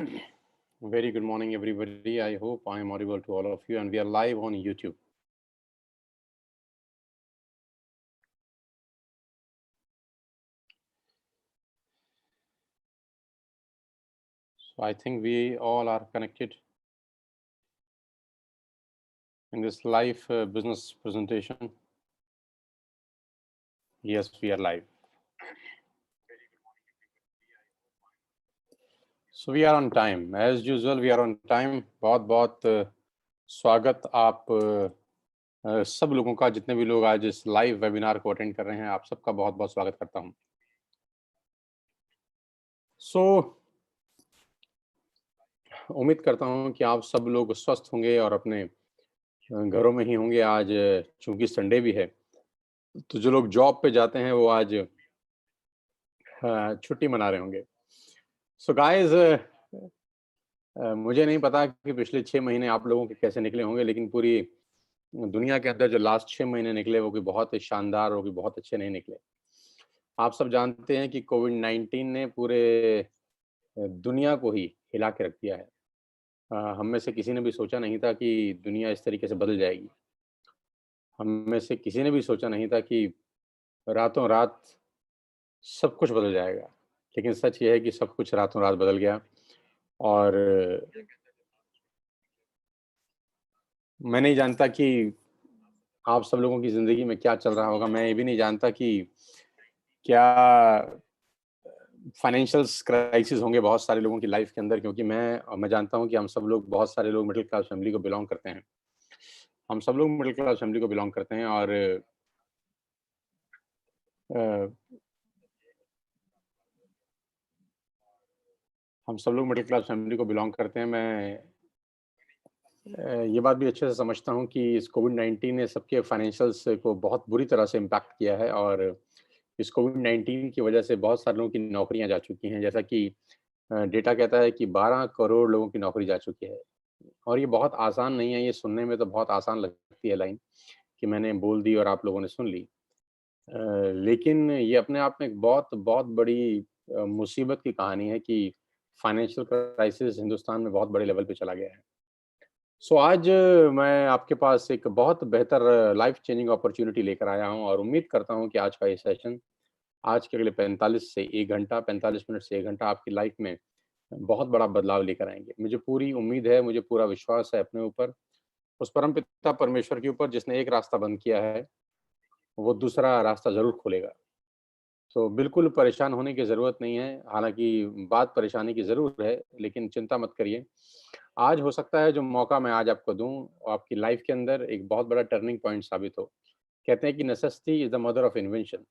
Very good morning, everybody. I hope I am audible to all of you, and we are live on YouTube. So I think we all are connected in this live business presentation. Yes, we are live. So we are on time. As usual, we are on time. बहुत बहुत स्वागत आप सब लोगों का, जितने भी लोग आज इस लाइव वेबिनार को अटेंड कर रहे हैं, आप सबका बहुत बहुत स्वागत करता हूं। सो उम्मीद करता हूं कि आप सब लोग स्वस्थ होंगे और अपने घरों में ही होंगे। आज चूंकि संडे भी है, तो जो लोग जॉब पे जाते हैं वो आज छुट्टी मना रहे होंगे। सो गाइस, मुझे नहीं पता कि पिछले 6 महीने आप लोगों के कैसे निकले होंगे, लेकिन पूरी दुनिया के अंदर जो लास्ट 6 महीने निकले वो कोई बहुत ही शानदार और कोई बहुत अच्छे नहीं निकले। आप सब जानते हैं कि कोविड-19 ने पूरे दुनिया को ही हिला के रख दिया है। हम में से किसी ने भी सोचा नहीं था कि दुनिया इस तरीके से बदल जाएगी। हम में से किसी ने भी सोचा नहीं था कि रातों-रात सब कुछ बदल जाएगा। लेकिन सच ये है कि सब कुछ रातों-रात बदल गया और मैं नहीं जानता कि आप सब लोगों की ज़िंदगी में क्या चल रहा होगा। मैं ये भी नहीं जानता कि क्या फाइनेंशियल्स क्राइसिस होंगे बहुत सारे लोगों की लाइफ़ के अंदर, क्योंकि मैं जानता हूँ कि हम सब लोग, बहुत सारे लोग मिडल क्लास फैमिली को बिलॉन्ग करते हैं। हम सब लोग मिडल क्लास फैमिली को बिलॉन्ग करते हैं और अ, हम सब लोग मिडल क्लास फैमिली को बिलॉन्ग करते हैं। मैं ये बात भी अच्छे से समझता हूँ कि इस कोविड-19 ने सबके फाइनेंशियल्स को बहुत बुरी तरह से इम्पैक्ट किया है और इस कोविड-19 की वजह से बहुत सारे लोगों की नौकरियाँ जा चुकी हैं। जैसा कि डेटा कहता है कि 12 करोड़ लोगों की नौकरी जा चुकी है और ये बहुत आसान नहीं है। ये सुनने में तो बहुत आसान लगती है लाइन कि मैंने बोल दी और आप लोगों ने सुन ली। लेकिन ये अपने आप में एक बहुत बहुत बड़ी मुसीबत की कहानी है कि फाइनेंशियल क्राइसिस हिंदुस्तान में बहुत बड़े लेवल पे चला गया है। सो आज मैं आपके पास एक बहुत बेहतर लाइफ चेंजिंग अपॉर्च्युनिटी लेकर आया हूँ और उम्मीद करता हूँ कि आज का ये सेशन, आज के अगले 45 मिनट से 1 घंटा आपकी लाइफ में बहुत बड़ा बदलाव लेकर आएँगे। मुझे पूरी उम्मीद है, मुझे पूरा विश्वास है अपने ऊपर, उस परमपिता परमेश्वर के ऊपर जिसने एक रास्ता बंद किया है, वो दूसरा रास्ता ज़रूर खोलेगा। तो बिल्कुल परेशान होने की ज़रूरत नहीं है, हालाँकि बात परेशानी की ज़रूर है, लेकिन चिंता मत करिए। आज हो सकता है जो मौका मैं आज आपको दूँ, आपकी लाइफ़ के अंदर एक बहुत बड़ा टर्निंग पॉइंट साबित हो। कहते हैं कि necessity is the mother of invention.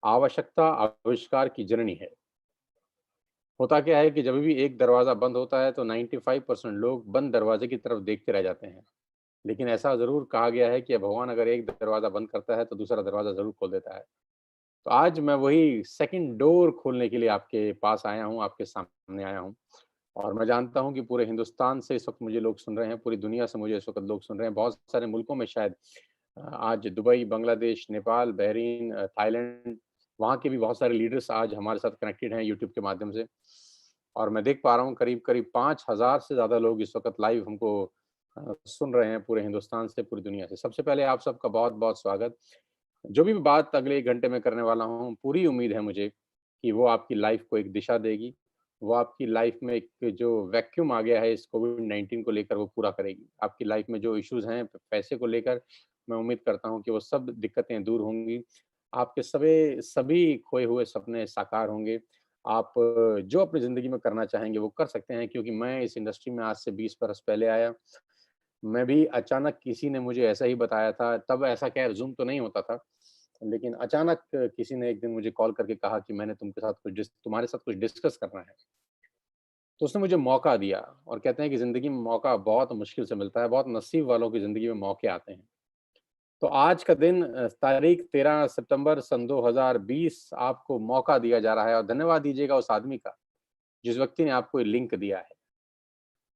आवश्यकता आविष्कार की जननी है। होता क्या है कि जब भी एक दरवाज़ा बंद होता है तो 95% लोग बंद दरवाजे की तरफ देखते रह जाते हैं। लेकिन ऐसा ज़रूर कहा गया है कि भगवान अगर एक दरवाज़ा बंद करता है तो दूसरा दरवाज़ा ज़रूर खोल देता है। तो आज मैं वही सेकंड डोर खोलने के लिए आपके पास आया हूँ, आपके सामने आया हूँ। और मैं जानता हूँ कि पूरे हिंदुस्तान से इस वक़्त मुझे लोग सुन रहे हैं, पूरी दुनिया से मुझे इस वक़्त लोग सुन रहे हैं, बहुत सारे मुल्कों में शायद आज Dubai, Bangladesh, Nepal, Bahrain, Thailand, वहाँ के भी बहुत सारे लीडर्स आज हमारे साथ कनेक्टेड हैं यूट्यूब के माध्यम से। और मैं देख पा रहा हूँ करीब-करीब 5000 से ज़्यादा लोग इस वक़्त लाइव हमको सुन रहे हैं पूरे हिंदुस्तान से, पूरी दुनिया से। सबसे पहले आप सबका बहुत-बहुत स्वागत। जो भी बात अगले 1 घंटे में करने वाला हूँ, पूरी उम्मीद है मुझे कि वो आपकी लाइफ़ को एक दिशा देगी। वो आपकी लाइफ़ में एक जो वैक्यूम आ गया है इस कोविड-19 को लेकर, वो पूरा करेगी। आपकी लाइफ़ में जो इश्यूज़ हैं पैसे को लेकर, मैं उम्मीद करता हूँ कि वो सब दिक्कतें दूर होंगी। आपके सभी खोए हुए सपने साकार होंगे। आप जो अपनी ज़िंदगी में करना चाहेंगे वो कर सकते हैं, क्योंकि मैं इस इंडस्ट्री में आज से 20 बरस पहले आया। मैं भी अचानक, किसी ने मुझे ऐसा ही बताया था, तब ऐसा खैर ज़ूम तो नहीं होता था। लेकिन अचानक किसी ने एक दिन मुझे कॉल करके कहा कि मैंने तुम्हारे साथ कुछ डिस्कस करना है। तो उसने मुझे मौका दिया और कहते हैं कि ज़िंदगी में मौका बहुत मुश्किल से मिलता है, बहुत नसीब वालों की ज़िंदगी में मौके आते हैं। तो आज का दिन तारीख 13 सितंबर सन 2020 आपको मौका दिया जा रहा है और धन्यवाद दीजिएगा उस आदमी का, जिस व्यक्ति ने आपको ये लिंक दिया है।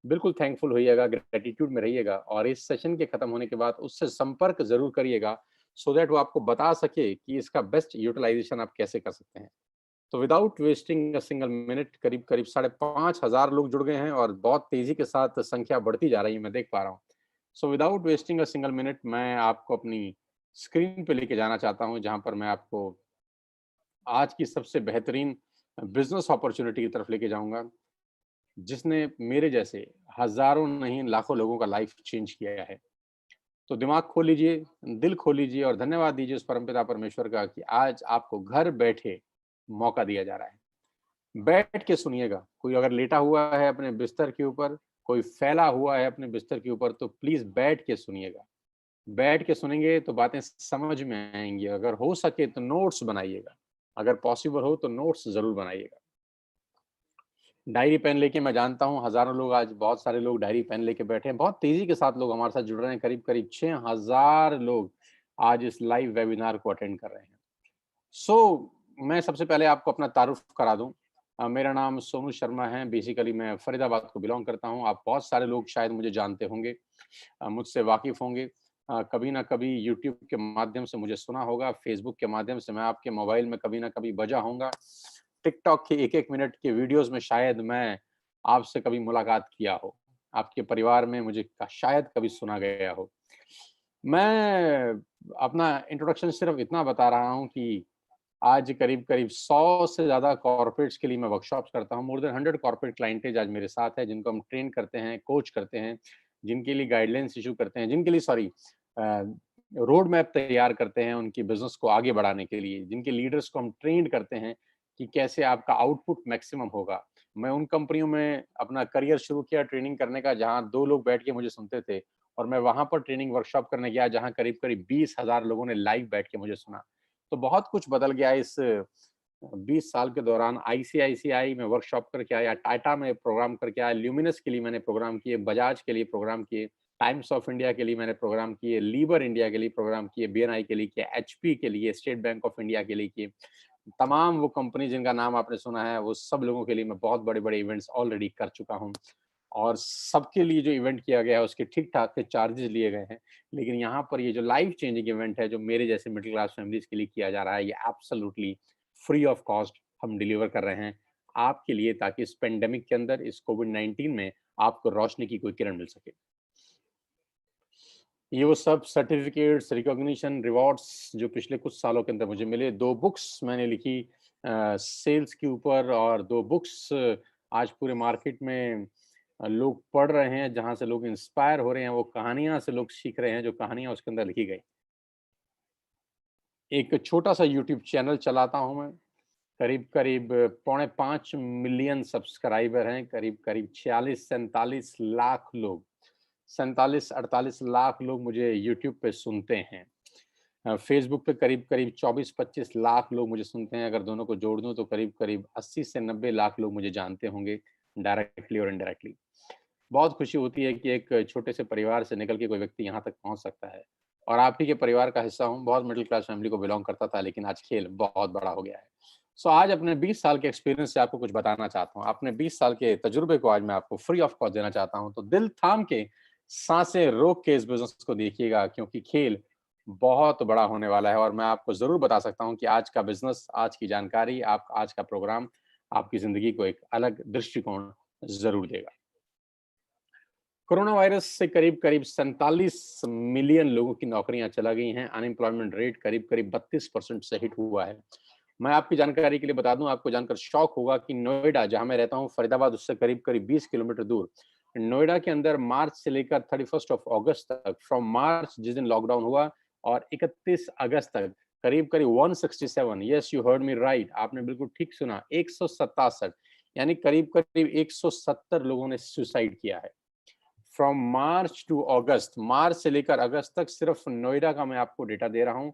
बिल्कुल थैंकफुल होइएगा, ग्रैटिट्यूड में रहिएगा और इस सेशन के खत्म होने के बाद उससे संपर्क ज़रूर करिएगा, सो दैट वो आपको बता सके कि इसका बेस्ट यूटिलाइज़ेशन आप कैसे कर सकते हैं। तो without wasting a single minute करीब-करीब 5,500 लोग जुड़ गए हैं और बहुत तेज़ी के साथ संख्या बढ़ती जा रही है, मैं देख पा रहा हूँ। So without wasting a single minute मैं आपको अपनी स्क्रीन पे लेके जाना चाहता हूँ, जहाँ पर मैं आपको आज की सबसे बेहतरीन बिज़नेस अपॉर्च्युनिटी की तरफ लेके जाऊँगा, जिसने मेरे जैसे हज़ारों नहीं लाखों लोगों का लाइफ़ चेंज किया है। तो दिमाग खोल लीजिए, दिल खोल लीजिए और धन्यवाद दीजिए उस परमपिता परमेश्वर का कि आज आपको घर बैठे मौका दिया जा रहा है। बैठ के सुनिएगा, कोई अगर लेटा हुआ है अपने बिस्तर के ऊपर, कोई फैला हुआ है अपने बिस्तर के ऊपर, तो प्लीज़ बैठ के सुनिएगा। बैठ के सुनेंगे तो बातें समझ में आएँगी, अगर हो सके तो नोट्स बनाइएगा, अगर पॉसिबल हो तो नोट्स ज़रूर बनाइएगा। डायरी पेन लेके मैं जानता हूँ हज़ारों लोग आज बहुत सारे लोग डायरी पेन लेके बैठे हैं, बहुत तेज़ी के साथ लोग हमारे साथ जुड़ रहे हैं, करीब-करीब 6000 लोग आज इस लाइव वेबिनार को अटेंड कर रहे हैं। मैं सबसे पहले आपको अपना तारुफ करा दूँ। मेरा नाम सोनू शर्मा है, बेसिकली मैं फरीदाबाद को बिलॉन्ग करता हूँ। आप बहुत सारे लोग शायद मुझे जानते होंगे, मुझसे वाकिफ़ होंगे। कभी न कभी यूट्यूब के माध्यम से मुझे सुना होगा, फ़ेसबुक के माध्यम से मैं आपके मोबाइल में कभी न कभी बजा होऊँगा। टिकटॉक के 1-1 मिनट के वीडियोज़ में शायद मैं आपसे कभी मुलाकात किया हो। आपके परिवार में मुझे शायद कभी सुना गया हो। मैं अपना इंट्रोडक्शन सिर्फ़ इतना बता रहा हूँ कि आज करीब-करीब 100 से ज़्यादा कॉर्पोरेट्स के लिए मैं वर्कशॉप्स करता हूँ। मोर देन 100 कॉर्पोरेट क्लाइंटेज आज मेरे साथ है, जिनको हम ट्रेन करते हैं, कोच करते हैं, जिनके लिए गाइडलाइंस इश्यू करते हैं, जिनके लिए रोड मैप तैयार करते हैं उनकी बिज़नेस को आगे बढ़ाने के लिए, जिनके लीडर्स को हम ट्रेन करते हैं कि कैसे आपका आउटपुट मैक्सिमम होगा। मैं उन कंपनियों में अपना करियर शुरू किया ट्रेनिंग करने का, जहाँ 2 लोग बैठ के मुझे सुनते थे और मैं वहाँ पर ट्रेनिंग वर्कशॉप करने गया, जहाँ करीब-करीब 20,000 लोगों ने लाइव बैठ के मुझे सुना। तो बहुत कुछ बदल गया इस 20 साल के दौरान। आईसीआईसीआई में वर्कशॉप करके आया, टाटा में प्रोग्राम करके आया, ल्यूमिनस के लिए मैंने प्रोग्राम किए, बजाज के लिए प्रोग्राम किए, टाइम्स ऑफ इंडिया के लिए मैंने प्रोग्राम किए, लीवर इंडिया के लिए प्रोग्राम किए, बीएनआई के लिए किए, एचपी के लिए, स्टेट बैंक ऑफ इंडिया के लिए किए। तमाम वो कंपनी जिनका नाम आपने सुना है, वो सब लोगों के लिए मैं बहुत बड़े-बड़े इवेंट्स ऑलरेडी कर चुका हूँ। और सबके लिए जो इवेंट किया गया है, उसके ठीक-ठाक से चार्जेज़ लिए गए हैं। लेकिन यहाँ पर ये जो लाइफ चेंजिंग इवेंट है, जो मेरे जैसे मिडल क्लास फैमिलीज़ के लिए किया जा रहा है, ये एब्सोल्यूटली फ्री ऑफ कॉस्ट हम डिलीवर कर रहे हैं, आपके लिए, ताकि इस पैंडेमिक के अंदर, इस कोविड-19 में आपको रोशनी की कोई किरण मिल सके। ये वो सब सर्टिफ़िकेट्स, रिकॉग्निशन, रिवॉर्ड्स जो पिछले कुछ सालों के अंदर मुझे मिले, 2 बुक्स मैंने लिखी सेल्स के ऊपर, और 2 बुक्स आज पूरे मार्केट में लोग पढ़ रहे हैं, जहाँ से लोग इंस्पायर हो रहे हैं, वो कहानियाँ से लोग सीख रहे हैं, जो कहानियाँ उसके अंदर लिखी गई। एक छोटा-सा यूट्यूब चैनल चलाता हूँ मैं, करीब-करीब पौने 5 मिलियन सब्सक्राइबर हैं, करीब-करीब 46-47 लाख लोग, 47-48 लाख लोग मुझे यूट्यूब पे सुनते हैं। फ़ेसबुक पे करीब-करीब 24-25 लाख लोग मुझे सुनते हैं, अगर दोनों को जोड़ दूँ तो करीब-करीब 80 से 90 लाख लोग मुझे जानते होंगे, डायरेक्टली और इनडायरेक्टली। बहुत खुशी होती है कि एक छोटे से परिवार से निकल के कोई व्यक्ति यहाँ तक पहुँच सकता है, और आप ही के परिवार का हिस्सा हूँ। बहुत मिडल क्लास फैमिली को बिलॉन्ग करता था, लेकिन आज खेल बहुत बड़ा हो गया है। आज अपने 20 साल के एक्सपीरियंस से आपको कुछ बताना चाहता हूँ। अपने 20 साल के तजुर्बे को आज मैं आपको फ्री ऑफ कॉस्ट देना चाहता हूँ। तो दिल थाम के, साँसें रोक के इस बिज़नेस को देखिएगा, क्योंकि खेल बहुत बड़ा होने वाला है, और मैं आपको ज़रूर बता सकता हूँ कि आज का बिज़नेस, आज की जानकारी, आप आज का प्रोग्राम आपकी ज़िंदगी को एक अलग दृष्टिकोण ज़रूर देगा। कोरोना वायरस से करीब-करीब 47 मिलियन लोगों की नौकरियां चला गई हैं। अनएम्प्लॉयमेंट रेट करीब-करीब 32% से हिट हुआ है। मैं आपकी जानकारी के लिए बता दूं, आपको जानकर शॉक होगा कि नोएडा, जहां मैं रहता हूं, फरीदाबाद उससे करीब-करीब 20 किलोमीटर दूर, नोएडा के अंदर मार्च से लेकर 31 अगस्त तक, फ्रॉम मार्च जिस दिन लॉकडाउन हुआ और 31 अगस्त तक, करीब-करीब 167, yes you heard me right, आपने बिल्कुल ठीक सुना, 167, यानी करीब-करीब 170 लोगों ने सुसाइड किया है। फ्रॉम मार्च टू अगस्त, मार्च से लेकर अगस्त तक, सिर्फ नोएडा का मैं आपको डेटा दे रहा हूँ।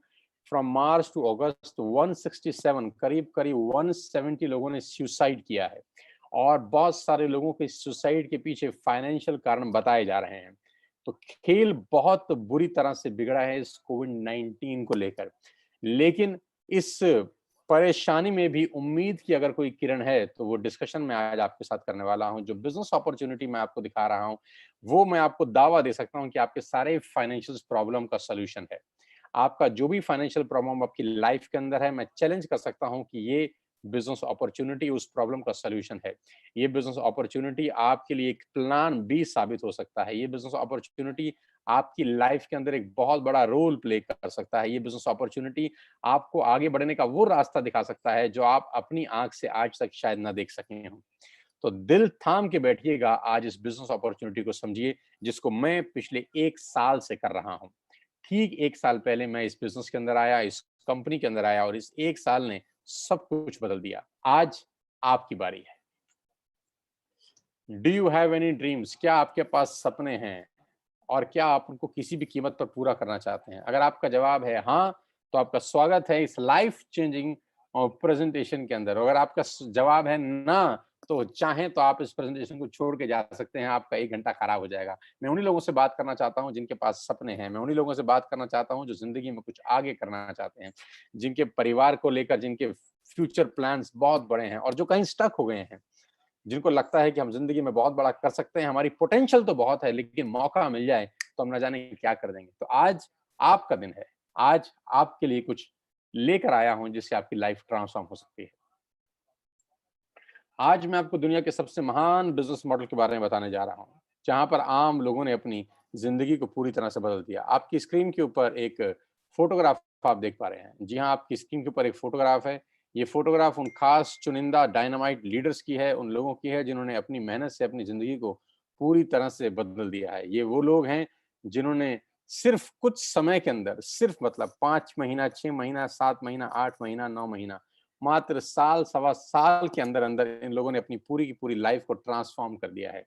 फ्रॉम मार्च टू अगस्त 167, करीब-करीब 170 लोगों ने सुसाइड किया है, और बहुत सारे लोगों के सुसाइड के पीछे फाइनेंशियल कारण बताए जा रहे हैं। तो खेल बहुत बुरी तरह से बिगड़ा है इस कोविड-19 को लेकर। लेकिन इस परेशानी में भी उम्मीद की अगर कोई किरण है, तो वो डिस्कशन मैं आज आपके साथ करने वाला हूँ। जो बिज़नेस अपॉर्च्युनिटी मैं आपको दिखा रहा हूँ, वो मैं आपको दावा दे सकता हूँ कि आपके सारे फाइनेंशियल प्रॉब्लम का सॉल्यूशन है। आपका जो भी फाइनेंशियल प्रॉब्लम आपकी लाइफ के अंदर है, मैं चैलेंज कर सकता हूँ कि ये बिजनेस अपॉर्चुनिटी उस प्रॉब्लम का सॉल्यूशन है। ये बिजनेस अपॉर्चुनिटी आपके लिए एक प्लान बी साबित हो सकता है। ये बिजनेस अपॉर्चुनिटी आपकी लाइफ के अंदर एक बहुत बड़ा रोल प्ले कर सकता है। ये बिजनेस अपॉर्चुनिटी आपको आगे बढ़ने का वो रास्ता दिखा सकता है जो आप अपनी आंख से आज तक शायद ना देख सके हों। तो दिल थाम के बैठिएगा, आज इस बिजनेस अपॉर्चुनिटी को समझिए, जिसको मैं पिछले 1 साल से कर रहा हूं। ठीक 1 साल पहले मैं इस बिजनेस के अंदर आया, इस कंपनी के अंदर आया, और इस 1 साल ने सब कुछ बदल दिया। आज आपकी बारी है। Do you have any dreams? क्या आपके पास सपने हैं? और क्या आप उनको किसी भी कीमत पर पूरा करना चाहते हैं? अगर आपका जवाब है हाँ, तो आपका स्वागत है इस लाइफ चेंजिंग प्रेजेंटेशन के अंदर। अगर आपका जवाब है ना, तो चाहें तो आप इस प्रेजेंटेशन को छोड़ के जा सकते हैं, आपका 1 घंटा खराब हो जाएगा। मैं उन्हीं लोगों से बात करना चाहता हूं जिनके पास सपने हैं। मैं उन्हीं लोगों से बात करना चाहता हूं जो जिंदगी में कुछ आगे करना चाहते हैं, जिनके परिवार को लेकर, जिनके फ्यूचर प्लान्स बहुत बड़े हैं और जो कहीं स्टक हो गए हैं, जिनको लगता है कि हम जिंदगी में बहुत बड़ा कर सकते हैं, हमारी पोटेंशियल तो बहुत है, लेकिन मौका मिल जाए तो हम ना जाने क्या कर देंगे। तो आज आपका दिन है। आज आपके लिए कुछ लेकर आया हूं जिससे आपकी लाइफ ट्रांसफॉर्म हो सकती है। आज मैं आपको दुनिया के सबसे महान बिजनेस मॉडल के बारे में बताने जा रहा हूं, जहां पर आम लोगों ने अपनी जिंदगी को पूरी तरह से बदल दिया। आपकी स्क्रीन के ऊपर एक फोटोग्राफ आप देख पा रहे हैं। जी हाँ, आपकी स्क्रीन के ऊपर एक फोटोग्राफ है। ये फोटोग्राफ उन खास चुनिंदा डायनामाइट लीडर्स की है, उन लोगों की है जिन्होंने अपनी मेहनत से अपनी जिंदगी को पूरी तरह से बदल दिया है। ये वो लोग हैं जिन्होंने सिर्फ कुछ समय के अंदर, सिर्फ मतलब 5 महीना, 6 महीना, 7 महीना, 8 महीना, 9 महीना, मात्र साल, सवा साल के अंदर अंदर इन लोगों ने अपनी पूरी की पूरी लाइफ को ट्रांसफॉर्म कर दिया है।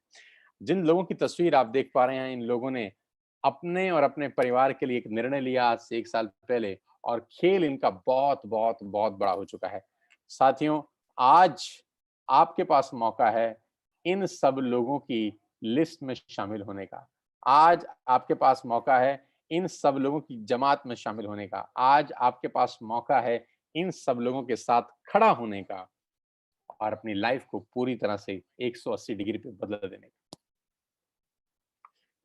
जिन लोगों की तस्वीर आप देख पा रहे हैं, इन लोगों ने अपने और अपने परिवार के लिए एक निर्णय लिया आज से 1 साल पहले, और खेल इनका बहुत बहुत बहुत बड़ा हो चुका है। साथियों, आज आपके पास मौका है इन सब लोगों की लिस्ट में शामिल होने का। आज आपके पास मौका है इन सब लोगों की जमात में शामिल होने का। आज आपके पास मौका है इन सब लोगों के साथ खड़ा होने का और अपनी लाइफ को पूरी तरह से 180 डिग्री पे बदल देने का।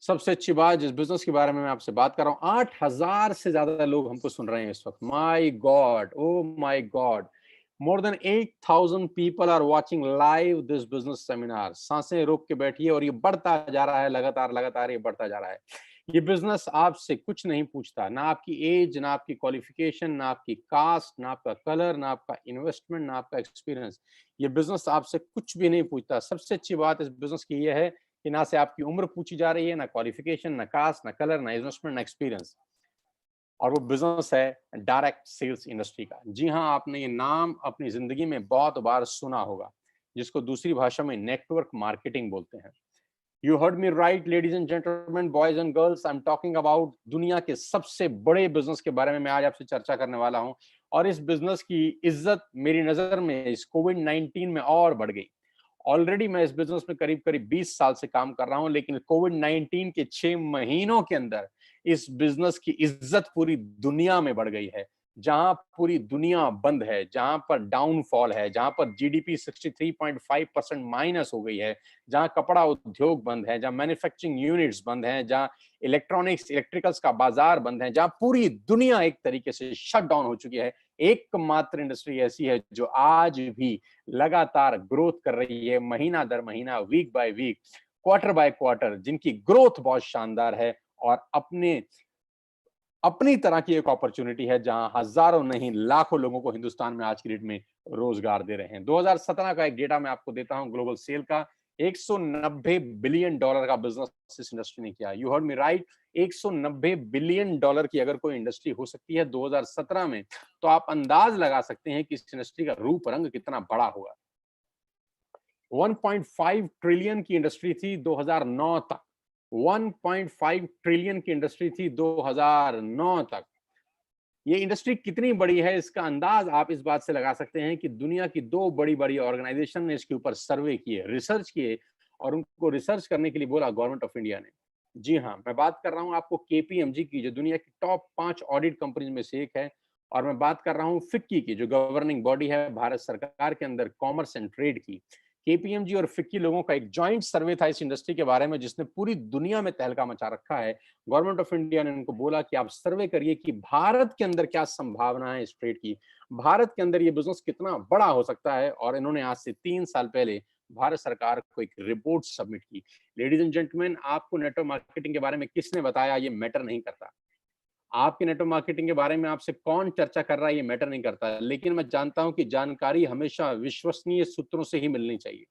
सबसे अच्छी बात, जिस बिजनेस के बारे में मैं आपसे बात कर रहा हूँ, 8,000 से ज्यादा लोग हमको सुन रहे हैं इस वक्त। My god, oh my god, more than 8,000 people are watching live this business seminar. सांसें रोक के बैठिए, और ये बढ़ता जा रहा है, लगातार लगातार ये बढ़ता जा रहा है। ये बिजनेस आपसे कुछ नहीं पूछता, ना आपकी एज, ना आपकी क्वालिफिकेशन, ना आपकी कास्ट, ना आपका कलर, ना आपका इन्वेस्टमेंट, ना आपका एक्सपीरियंस। ये बिजनेस आपसे कुछ भी नहीं पूछता। सबसे अच्छी बात इस बिजनेस की यह है कि ना से आपकी उम्र पूछी जा रही है, ना क्वालिफिकेशन, ना कास्ट, ना कलर, ना इन्वेस्टमेंट, ना एक्सपीरियंस। और वो बिजनेस है डायरेक्ट सेल्स इंडस्ट्री का। जी हाँ, आपने ये नाम अपनी जिंदगी में बहुत बार सुना होगा, जिसको दूसरी भाषा में नेटवर्क मार्केटिंग बोलते हैं। You heard me right, ladies and gentleman, boys and girls, I am talking about दुनिया के सबसे बड़े बिजनेस के बारे में मैं आज आपसे चर्चा करने वाला हूं। और इस बिजनेस की इज्जत मेरी नजर में इस कोविड-19 में और बढ़ गई। ऑलरेडी मैं इस बिजनेस में करीब करीब 20 साल से काम कर रहा हूं, लेकिन कोविड-19 के 6 महीनों के अंदर इस बिजनेस की इज्जत पूरी दुनिया में बढ़ गई है। जहां पूरी दुनिया बंद है, जहां पर डाउनफॉल है, जहां पर जीडीपी 63.5% माइनस हो गई है, जहां कपड़ा उद्योग बंद है, जहां मैन्युफैक्चरिंग यूनिट्स बंद हैं, जहां इलेक्ट्रॉनिक्स, इलेक्ट्रिकल्स का बाजार बंद है, जहां पूरी दुनिया एक तरीके से शट डाउन हो चुकी है, एकमात्र इंडस्ट्री ऐसी है जो आज भी लगातार ग्रोथ कर रही है, महीना दर महीना, week by week, quarter by quarter, जिनकी ग्रोथ बहुत शानदार है और अपनी तरह की एक अपॉर्चुनिटी है, जहां हजारों नहीं लाखों लोगों को हिंदुस्तान में आज की डेट में रोजगार दे रहे हैं। 2017 का एक डेटा मैं आपको देता हूं, ग्लोबल सेल का। 190 बिलियन डॉलर का बिजनेस इस इंडस्ट्री ने किया। You heard me right, 190 billion dollar की अगर कोई इंडस्ट्री हो सकती है 2017 में, तो आप अंदाज लगा सकते हैं कि इस इंडस्ट्री का रूप रंग कितना बड़ा होगा। 1.5 ट्रिलियन की इंडस्ट्री थी 2009 तक। 1.5 ट्रिलियन की इंडस्ट्री थी 2009 तक। ये इंडस्ट्री कितनी बड़ी है, इसका अंदाज आप इस बात से लगा सकते हैं कि दुनिया की 2 बड़ी-बड़ी ऑर्गेनाइजेशन ने इसके ऊपर सर्वे किए, रिसर्च किए, और उनको रिसर्च करने के लिए बोला गवर्नमेंट ऑफ इंडिया ने। जी हाँ, मैं बात कर रहा हूँ आपको केपीएमजी की, जो दुनिया की टॉप 5 ऑडिट कंपनीज में से एक है, और मैं बात कर रहा हूँ फिक्की की, जो गवर्निंग बॉडी है भारत सरकार के अंदर कॉमर्स एंड ट्रेड की, केपीएमजी और फिक्की लोगों का एक जॉइंट सर्वे था इस इंडस्ट्री के बारे में, जिसने पूरी दुनिया में तहलका मचा रखा है। गवर्नमेंट ऑफ इंडिया ने उनको बोला कि आप सर्वे करिए कि भारत के अंदर क्या संभावना है इस ट्रेड की, भारत के अंदर ये बिजनेस कितना बड़ा हो सकता है। और इन्होंने आज से 3 साल पहले भारत सरकार को एक रिपोर्ट सबमिट की। लेडीज एंड जेंटलमैन, आपको नेटवर्क मार्केटिंग के बारे में किसने बताया ये मैटर नहीं करता। आपके नेटवर्क मार्केटिंग के बारे में आपसे कौन चर्चा कर रहा है ये मैटर नहीं करता, लेकिन मैं जानता हूं कि जानकारी हमेशा विश्वसनीय सूत्रों से ही मिलनी चाहिए।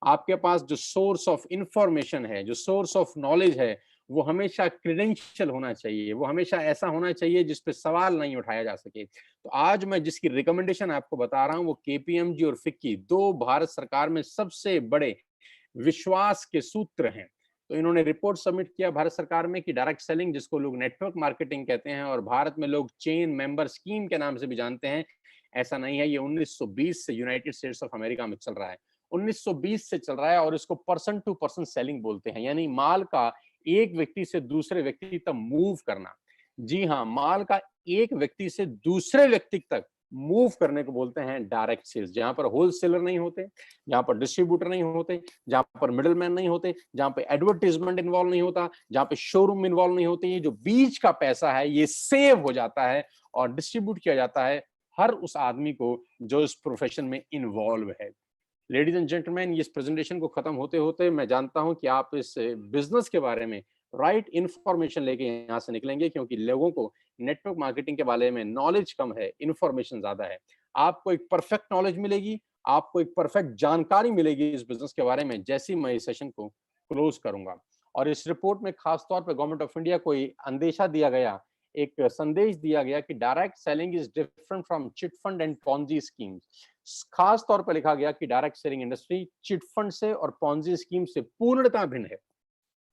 आपके पास जो सोर्स ऑफ इंफॉर्मेशन है, जो सोर्स ऑफ नॉलेज है, वो हमेशा क्रेडेंशियल होना चाहिए, वो हमेशा ऐसा होना चाहिए जिस पे सवाल नहीं उठाया जा सके। तो आज मैं जिसकी रिकमेंडेशन आपको बता रहा हूं वो केपीएमजी और फिक्की, दो भारत सरकार में सबसे बड़े विश्वास के सूत्र हैं। तो इन्होंने रिपोर्ट सबमिट किया भारत सरकार में कि डायरेक्ट सेलिंग, जिसको लोग नेटवर्क मार्केटिंग कहते हैं और भारत में लोग चेन मेंबर स्कीम के नाम से भी जानते हैं, ऐसा नहीं है। ये 1920 से यूनाइटेड स्टेट्स ऑफ अमेरिका में चल रहा है, 1920 से चल रहा है। और इसको पर्सन टू पर्सन सेलिंग बोलते हैं, यानी माल का एक व्यक्ति से दूसरे व्यक्ति तक मूव करना। जी हाँ, माल का एक व्यक्ति से दूसरे व्यक्ति तक मूव करने को बोलते हैं डायरेक्ट सेल्स, जहां पर होलसेलर नहीं होते, जहां पर डिस्ट्रीब्यूटर नहीं होते, जहां पर मिडिल मैन नहीं होते, जहां पे एडवर्टीजमेंट इन्वॉल्व नहीं होता, जहां पे शोरूम इन्वॉल्व नहीं होते। ये जो बीच का पैसा है ये सेव हो जाता है और डिस्ट्रीब्यूट किया जाता है हर उस आदमी को जो इस प्रोफेशन में इन्वॉल्व है। लेडीज एंड जेंटलमैन, इस प्रेजेंटेशन को खत्म होते होते मैं जानता हूं कि आप इस बिजनेस के बारे में राइट इंफॉर्मेशन लेके यहाँ से निकलेंगे, क्योंकि लोगों को नेटवर्क मार्केटिंग के बारे में नॉलेज कम है, इंफॉर्मेशन ज्यादा है। आपको एक परफेक्ट नॉलेज मिलेगी, आपको एक परफेक्ट जानकारी मिलेगी इस बिजनेस के बारे में जैसे ही मैं इस सेशन को क्लोज करूंगा। और इस रिपोर्ट में खासतौर पर गवर्नमेंट ऑफ इंडिया को अंदेशा दिया गया, एक संदेश दिया गया कि direct selling is different from chit fund and Ponzi schemes. खास तौर पर लिखा गया कि direct selling industry chit fund से और पॉन्जी स्कीम से पूर्णतः भिन्न है।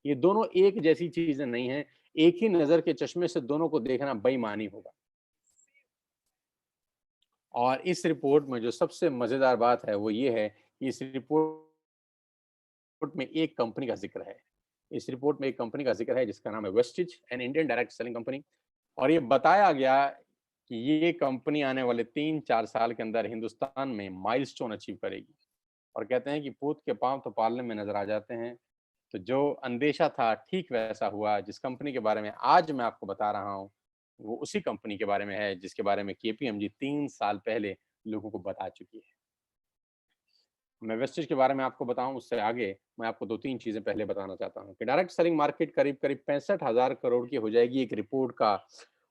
ये दोनों एक जैसी चीजें नहीं है, एक ही नजर के चश्मे से दोनों को देखना बेईमानी होगा। और इस रिपोर्ट में जो सबसे मजेदार बात है वो ये है कि इस रिपोर्ट में एक कंपनी का जिक्र है। इस रिपोर्ट में एक कंपनी का जिक्र है जिसका नाम है Vestige, an Indian direct selling company. और ये बताया गया कि ये कंपनी आने वाले 3-4 साल के अंदर हिंदुस्तान में माइलस्टोन अचीव करेगी। और कहते हैं कि पूत के पांव तो पालने में नजर आ जाते हैं। तो जो अंदेशा था ठीक वैसा हुआ। जिस कंपनी के बारे में आज मैं आपको बता रहा हूँ वो उसी कंपनी के बारे में है जिसके बारे में केपीएमजी 3 साल पहले लोगों को बता चुकी है। मैं वेस्टेज के बारे में आपको बताऊं उससे आगे मैं आपको 2-3 चीजें पहले बताना चाहता हूं कि डायरेक्ट सेलिंग मार्केट करीब करीब 65,000 करोड़ की हो जाएगी। एक रिपोर्ट का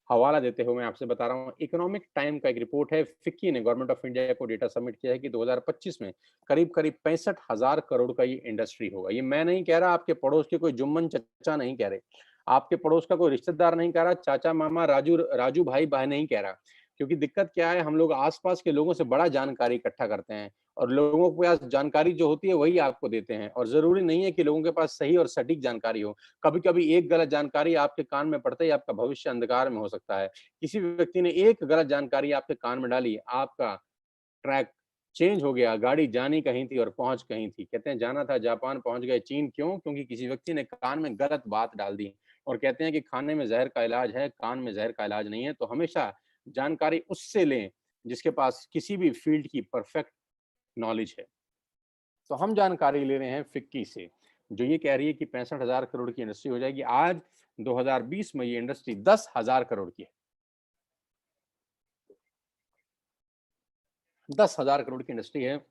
हवाला देते हुए मैं आपसे बता रहा हूं, इकोनॉमिक टाइम का एक रिपोर्ट है, फिक्की ने गवर्नमेंट ऑफ इंडिया को डेटा सबमिट किया है कि 2025 में करीब करीब 65,000 करोड़ का ये इंडस्ट्री होगा। ये मैं नहीं कह रहा, आपके पड़ोस के कोई जुम्मन चचा नहीं कह रहे, आपके पड़ोस का कोई रिश्तेदार नहीं कह रहा, चाचा मामा राजू राजू भाई बहन नहीं कह रहा। क्योंकि दिक्कत क्या है, हम लोग आसपास के लोगों से बड़ा जानकारी इकट्ठा करते हैं और लोगों के पास जानकारी जो होती है वही आपको देते हैं। और जरूरी नहीं है कि लोगों के पास सही और सटीक जानकारी हो। कभी कभी एक गलत जानकारी आपके कान में पड़ते ही आपका भविष्य अंधकार में हो सकता है। किसी व्यक्ति ने एक गलत जानकारी आपके कान में डाली, आपका ट्रैक चेंज हो गया, गाड़ी जानी कहीं थी और पहुंच कहीं थी। कहते हैं जाना था जापान, पहुंच गए चीन। क्यों? क्योंकि किसी व्यक्ति ने कान में गलत बात डाल दी। और कहते हैं कि खाने में जहर का इलाज है, कान में जहर का इलाज नहीं है। तो हमेशा जानकारी उससे लें जिसके पास किसी भी फील्ड की परफेक्ट नॉलेज है। तो हम जानकारी ले रहे हैं फिक्की से, जो ये कह रही है कि 65,000 करोड़ की इंडस्ट्री हो जाएगी। आज 2020 में ये इंडस्ट्री 10,000 करोड़ की है। 10,000 करोड़ की इंडस्ट्री है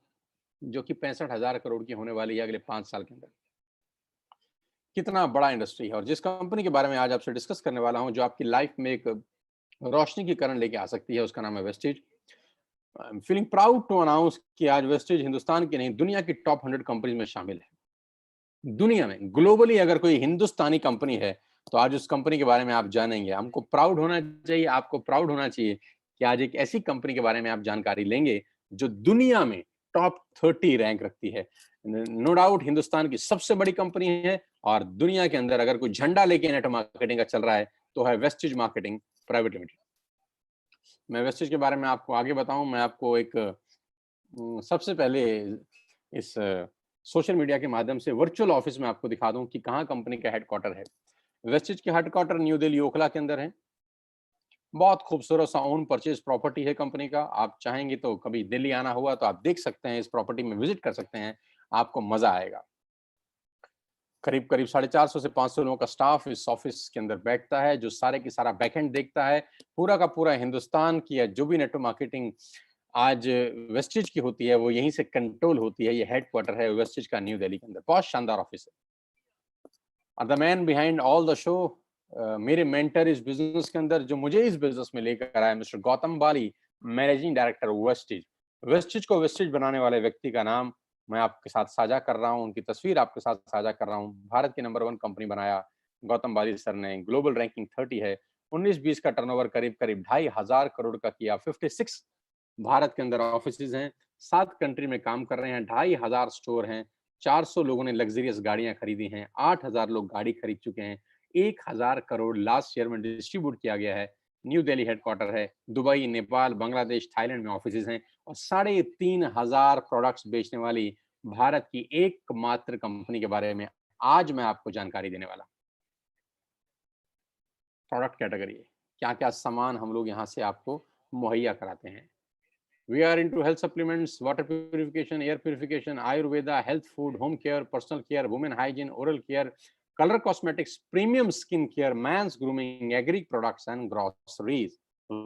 जो कि 65,000 करोड़ की होने वाली है अगले 5 साल के अंदर। कितना बड़ा इंडस्ट्री है। और जिस कंपनी के बारे में आज आपसे डिस्कस करने वाला हूं, जो आपकी लाइफ में एक रोशनी की किरण लेके आ सकती है, उसका नाम है Wastage. I am feeling proud to announce कि आज वेस्टेज हिंदुस्तान की नहीं दुनिया की टॉप 100 कंपनीज में शामिल है। दुनिया में ग्लोबली अगर कोई हिंदुस्तानी कंपनी है तो आज उस कंपनी के बारे में आप जानेंगे। हमको प्राउड होना चाहिए, आपको प्राउड होना चाहिए कि आज एक ऐसी कंपनी के बारे में आप जानकारी लेंगे जो दुनिया में टॉप 30 रैंक रखती है। नो डाउट हिंदुस्तान की सबसे बड़ी कंपनी है और दुनिया के अंदर अगर कोई झंडा लेके नेटवर्क मार्केटिंग का चल रहा है तो है वेस्टेज मार्केटिंग प्राइवेट लिमिटेड। मैं वेस्टेज के बारे में आपको आगे बताऊं, मैं आपको एक सबसे पहले इस सोशल मीडिया के माध्यम से वर्चुअल ऑफिस में आपको दिखा दूं कि कहाँ कंपनी का हेडक्वार्टर है। वेस्टेज के हेडक्वार्टर न्यू दिल्ली ओखला के अंदर है। बहुत खूबसूरत सा ओन परचेज प्रॉपर्टी है कंपनी का। आप चाहेंगे तो कभी दिल्ली आना हुआ तो आप देख सकते हैं, इस प्रॉपर्टी में विजिट कर सकते हैं। आपको मजा आएगा। करीब करीब 450 से 500 लोगों का स्टाफ इस ऑफिस के अंदर बैठता है, जो सारे की सारा बैकएंड देखता है। पूरा का पूरा हिंदुस्तान की जो भी नेटवर्क मार्केटिंग आज वेस्टेज की होती है, वो यहीं से कंट्रोल होती है। ये हेडक्वार्टर है वेस्टेज का न्यू दिल्ली के अंदर। बहुत शानदार ऑफिस है। और the man behind all the show, मेरे मेंटर इस बिजनेस के अंदर, जो मुझे इस बिजनेस में लेकर आया, मिस्टर गौतम बाली, मैनेजिंग डायरेक्टर वेस्टेज। वेस्टेज को वेस्टेज बनाने वाले व्यक्ति का नाम मैं आपके साथ साझा कर रहा हूं, उनकी तस्वीर आपके साथ साझा कर रहा हूं। भारत की नंबर 1 कंपनी बनाया गौतम बाली सर ने। ग्लोबल रैंकिंग 30 है। 19-20 का टर्नओवर करीब करीब 2,500 करोड़ का किया। 56 भारत के अंदर ऑफिसेज हैं। 7 कंट्री में काम कर रहे हैं। 2,500 स्टोर हैं। 400 लोगों ने लग्जरियस गाड़ियां खरीदी हैं। 8,000 लोग गाड़ी खरीद चुके हैं। 1,000 करोड़ लास्ट ईयर में डिस्ट्रीब्यूट किया गया है। न्यू दिल्ली हेडक्वार्टर है। दुबई, नेपाल, बांग्लादेश, थाईलैंड में ऑफिसेज हैं। और 3,500 प्रोडक्ट्स बेचने वाली भारत की एकमात्र कंपनी के बारे में आज मैं आपको जानकारी देने वाला। प्रोडक्ट कैटेगरी, क्या क्या सामान हम लोग यहाँ से आपको मुहैया कराते हैं। We are into health supplements, water purification, air purification, Ayurveda, health food, home care, personal care, women hygiene, oral care, color cosmetics, premium skin care, man's grooming, agri products, and groceries.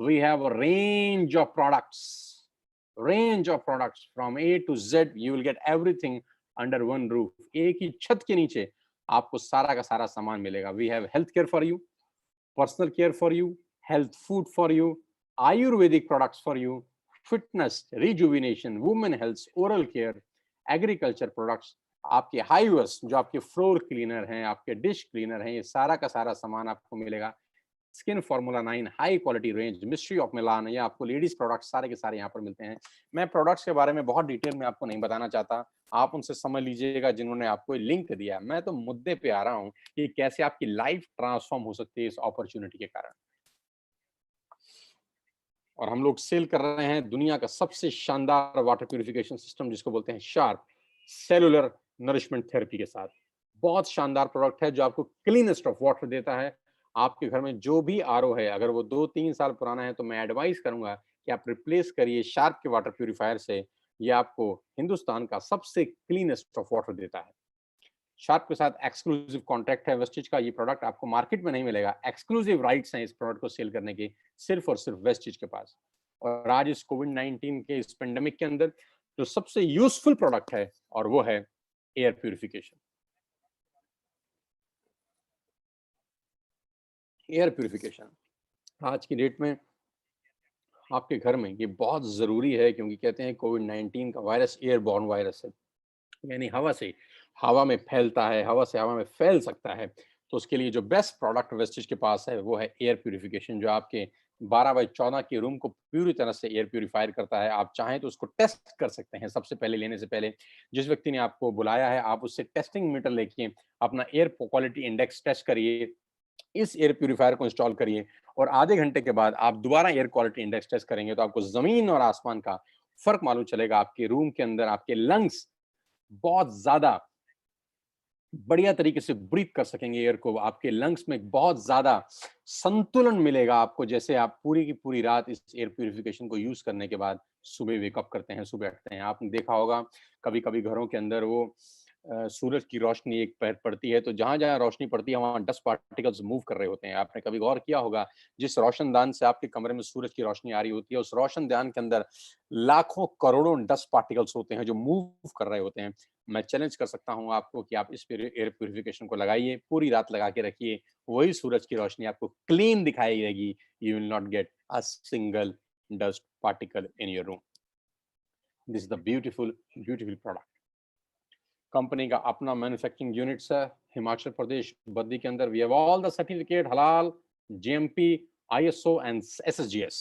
We have a range of products from A to Z. You will get everything under one roof. एक ही छत के नीचे आपको सारा का सारा सामान मिलेगा. We have health care for you, personal care for you, health food for you, Ayurvedic products for you, fitness, rejuvenation, women health, oral care, agriculture products, आपके हाईवेस, जो आपके फ्लोर क्लीनर हैं, आपके डिश क्लीनर हैं, ये सारा का सारा सामान आपको मिलेगा। Skin formula 9 high quality range, mystery of Milan, ये आपको लेडीज प्रोडक्ट्स सारे के सारे यहाँ पर मिलते हैं। मैं प्रोडक्ट्स के बारे में बहुत डिटेल में आपको नहीं बताना चाहता, आप उनसे समझ लीजिएगा जिन्होंने आपको लिंक दिया। मैं तो मुद्दे पे आ रहा हूँ कि कैसे आपकी लाइफ ट्रांसफॉर्म हो सकती है इस अपॉर्चुनिटी के कारण। और हम लोग सेल कर रहे हैं दुनिया का सबसे शानदार वाटर प्यूरिफिकेशन सिस्टम, जिसको बोलते हैं शार्प सेलुलर नरिशमेंट थेरेपी के साथ। बहुत शानदार प्रोडक्ट है जो आपको क्लीनेस्ट ऑफ वाटर देता है। आपके घर में जो भी आरओ है, अगर वो 2-3 साल पुराना है, तो मैं एडवाइस करूंगा कि आप रिप्लेस करिए शार्प के वाटर प्यूरिफायर से। ये आपको हिंदुस्तान का सबसे क्लीनेस्ट ऑफ वाटर देता है। शार्प के साथ एक्सक्लूसिव कॉन्ट्रैक्ट है वेस्टेज का। ये प्रोडक्ट आपको मार्केट में नहीं मिलेगा। एक्सक्लूसिव राइट्स हैं इस प्रोडक्ट को सेल करने के, सिर्फ और सिर्फ वेस्टेज के पास। और आज इस कोविड-19 के इस पेंडेमिक के अंदर जो सबसे यूजफुल प्रोडक्ट है, और वो है एयर प्यूरिफिकेशन। एयर प्यूरिफिकेशन आज की डेट में आपके घर में ये बहुत जरूरी है, क्योंकि कहते हैं कोविड-19 का वायरस एयरबॉर्न वायरस है, यानी हवा में फैलता है, हवा से हवा में फैल सकता है। तो उसके लिए जो बेस्ट प्रोडक्ट वेस्टेज के पास है, वो है एयर प्यूरिफिकेशन, जो आपके 12x14 के रूम को पूरी तरह से एयर प्यूरिफायर करता है। आप चाहें तो उसको टेस्ट कर सकते हैं। सबसे पहले लेने से पहले जिस व्यक्ति ने आपको बुलाया है, आप उससे टेस्टिंग मीटर लेके अपना एयर क्वालिटी इंडेक्स टेस्ट करिए, इस एयर प्यूरिफायर को इंस्टॉल करिए, और आधे घंटे के बाद आप दोबारा एयर क्वालिटी इंडेक्स टेस्ट करेंगे, तो आपको जमीन और आसमान का फर्क मालूम चलेगा। आपके रूम के अंदर आपके लंग्स बहुत ज्यादा बढ़िया तरीके से ब्रीथ कर सकेंगे एयर को। आपके लंग्स में बहुत ज्यादा संतुलन मिलेगा आपको, जैसे आप पूरी की पूरी रात इस एयर प्यूरिफिकेशन को यूज करने के बाद सुबह वेकअप करते हैं, सुबह उठते हैं। आपने देखा होगा कभी कभी घरों के अंदर वो सूरज की रोशनी एक पहर पड़ती है, तो जहां जहां रोशनी पड़ती है वहां डस्ट पार्टिकल्स मूव कर रहे होते हैं। आपने कभी गौर किया होगा, जिस रोशनदान से आपके कमरे में सूरज की रोशनी आ रही होती है, उस रोशनदान के अंदर लाखों करोड़ों डस्ट पार्टिकल्स होते हैं जो मूव कर रहे होते हैं। मैं चैलेंज कर सकता हूं आपको कि आप इस एयर प्यूरिफिकेशन को लगाइए, पूरी रात लगा के रखिए, वही सूरज की रोशनी आपको क्लीन दिखाई देगी। You will not get a single dust particle in your room. This is the beautiful product. Company का अपना मैन्युफैक्चरिंग यूनिट्स है हिमाचल प्रदेश बद्दी के अंदर। We have all the certificate हलाल, GMP, ISO and SSGS.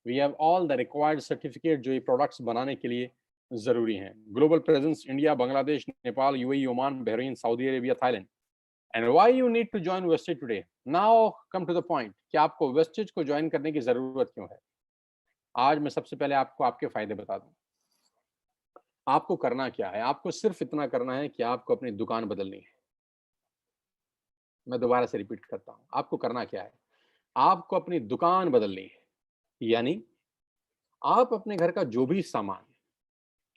We have all the required certificate जो ये products बनाने के लिए जरूरी हैं। Global presence India, Bangladesh, Nepal, UAE, Oman, Bahrain, Saudi Arabia, Thailand. And why you need to join Vestige today? Now come to the point कि आपको wastage को ज्वाइन करने की जरूरत क्यों है। आज मैं सबसे पहले आपको आपके फायदे बता दूं। आपको करना क्या है? आपको सिर्फ इतना करना है कि आपको अपनी दुकान बदलनी है। मैं दोबारा से रिपीट करता हूं, आपको करना क्या है? आपको अपनी दुकान बदलनी है। यानी आप अपने घर का जो भी सामान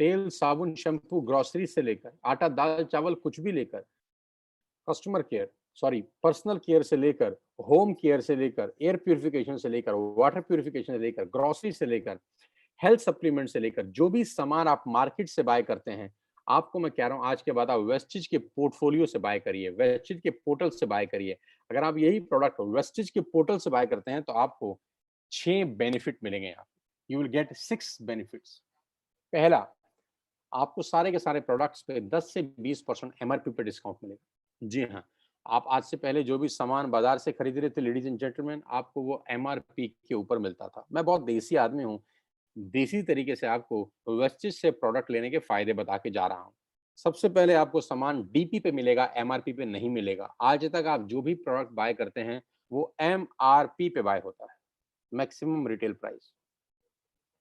तेल, साबुन, शैम्पू, ग्रोसरी से लेकर आटा, दाल, चावल कुछ भी लेकर, customer care sorry personal care से लेकर, होम केयर से लेकर, एयर प्यूरिफिकेशन से लेकर, वाटर प्यूरिफिकेशन से लेकर, ग्रोसरी से लेकर, हेल्थ सप्लीमेंट से लेकर, जो भी सामान आप मार्केट से बाय करते हैं, आपको मैं कह रहा हूं आज के बाद आप वेस्टिज के पोर्टफोलियो से बाय करिए, वेस्टिज के पोर्टल से बाय करिए। अगर आप यही प्रोडक्ट वेस्टिज के पोर्टल से बाय करते हैं तो आपको 6 बेनिफिट मिलेंगे। आप यू विल गेट 6 बेनिफिट्स। पहला, आपको सारे के सारे प्रोडक्ट्स पे 10 से 20% एमआरपी पे डिस्काउंट मिलेगा। जी हाँ, आप आज से पहले जो भी सामान बाजार से खरीद रहे थे लेडीज एंड जेंटलमैन, आपको वो एमआरपी के ऊपर मिलता था। मैं बहुत देसी आदमी हूँ, देसी तरीके से आपको वेस्टिज से प्रोडक्ट लेने के फायदे बता के जा रहा हूँ। सबसे पहले आपको सामान डीपी पे मिलेगा, एमआरपी पे नहीं मिलेगा। आज तक आप जो भी प्रोडक्ट बाय करते हैं वो एमआरपी पे बाय होता है, मैक्सिमम रिटेल प्राइस।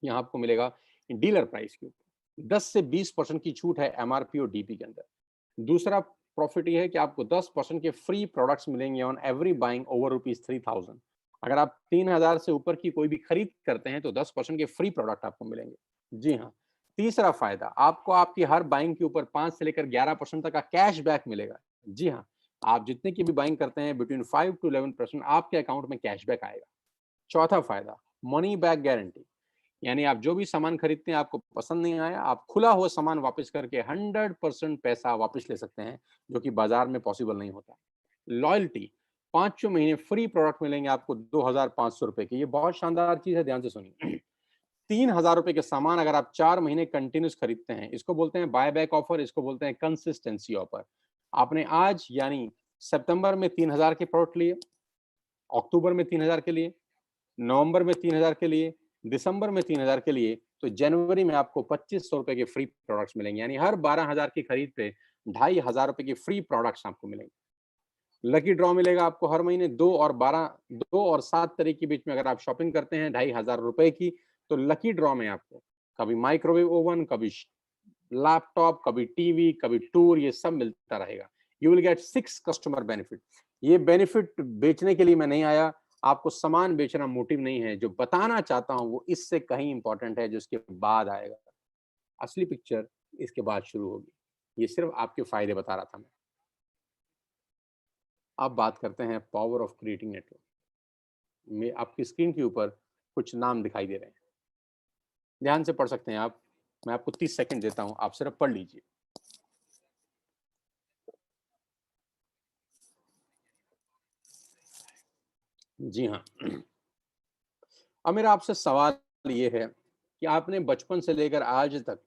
यहाँ आपको मिलेगा डीलर प्राइस के ऊपर 10 से 20% की छूट है एमआरपी और डीपी के अंदर। दूसरा प्रॉफिट ये है कि आपको 10% के फ्री प्रोडक्ट्स मिलेंगे ऑन एवरी बाइंग ओवर ₹3000। अगर आप 3000 से ऊपर की कोई भी खरीद करते हैं तो 10% के फ्री प्रोडक्ट आपको मिलेंगे। जी हाँ। तीसरा फायदा, आपको आपकी हर बाइंग के ऊपर 5 से लेकर 11% तक का कैश बैक मिलेगा। जी हाँ, आप जितने की भी बाइंग करते हैं बिटवीन 5 टू 11% आपके अकाउंट में कैशबैक आएगा। चौथा फायदा, मनी बैक गारंटी, यानी आप जो भी सामान खरीदते हैं आपको पसंद नहीं आया, आप खुला हुआ सामान वापस करके 100% पैसा वापस ले सकते हैं, जो कि बाजार में पॉसिबल नहीं होता। लॉयल्टी, 5 महीने फ्री प्रोडक्ट मिलेंगे आपको ₹2500 के। ये बहुत शानदार चीज है, ध्यान से सुनिए। ₹3000 के सामान अगर आप 4 महीने कंटिन्यूस खरीदते हैं, इसको बोलते हैं बाय बैक ऑफर, इसको बोलते हैं कंसिस्टेंसी ऑफर। आपने आज यानी सितंबर में 3000 के प्रोडक्ट लिए, अक्टूबर में 3000 के लिए, नवंबर में 3000 के लिए, दिसंबर में 3000 के लिए, तो जनवरी में आपको ₹2500 के फ्री प्रोडक्ट्स मिलेंगे। यानी हर 12000 की खरीद पे ₹2500 के फ्री प्रोडक्ट्स आपको मिलेंगे। लकी ड्रॉ मिलेगा आपको हर महीने 2 और 7 तारीख के बीच में। अगर आप शॉपिंग करते हैं ₹2500 की, तो लकी ड्रॉ में आपको कभी माइक्रोवेव ओवन, कभी लैपटॉप, कभी टीवी, कभी टूर, ये सब मिलता रहेगा। You will get 6 customer benefit. ये बेनिफिट बेचने के लिए मैं नहीं आया, आपको सामान बेचना मोटिव नहीं है। जो बताना चाहता हूं वो इससे कहीं इंपॉर्टेंट है, जो इसके बाद आएगा। असली पिक्चर इसके बाद शुरू होगी। ये सिर्फ आपके फायदे बता रहा था मैं। अब बात करते हैं पावर ऑफ क्रिएटिंग नेटवर्क में। आपकी स्क्रीन के ऊपर कुछ नाम दिखाई दे रहे हैं, ध्यान से पढ़ सकते हैं आप। मैं आपको 30 सेकंड देता हूं, आप सिर्फ पढ़ लीजिए। जी हाँ। अब मेरा आपसे सवाल ये है कि आपने बचपन से लेकर आज तक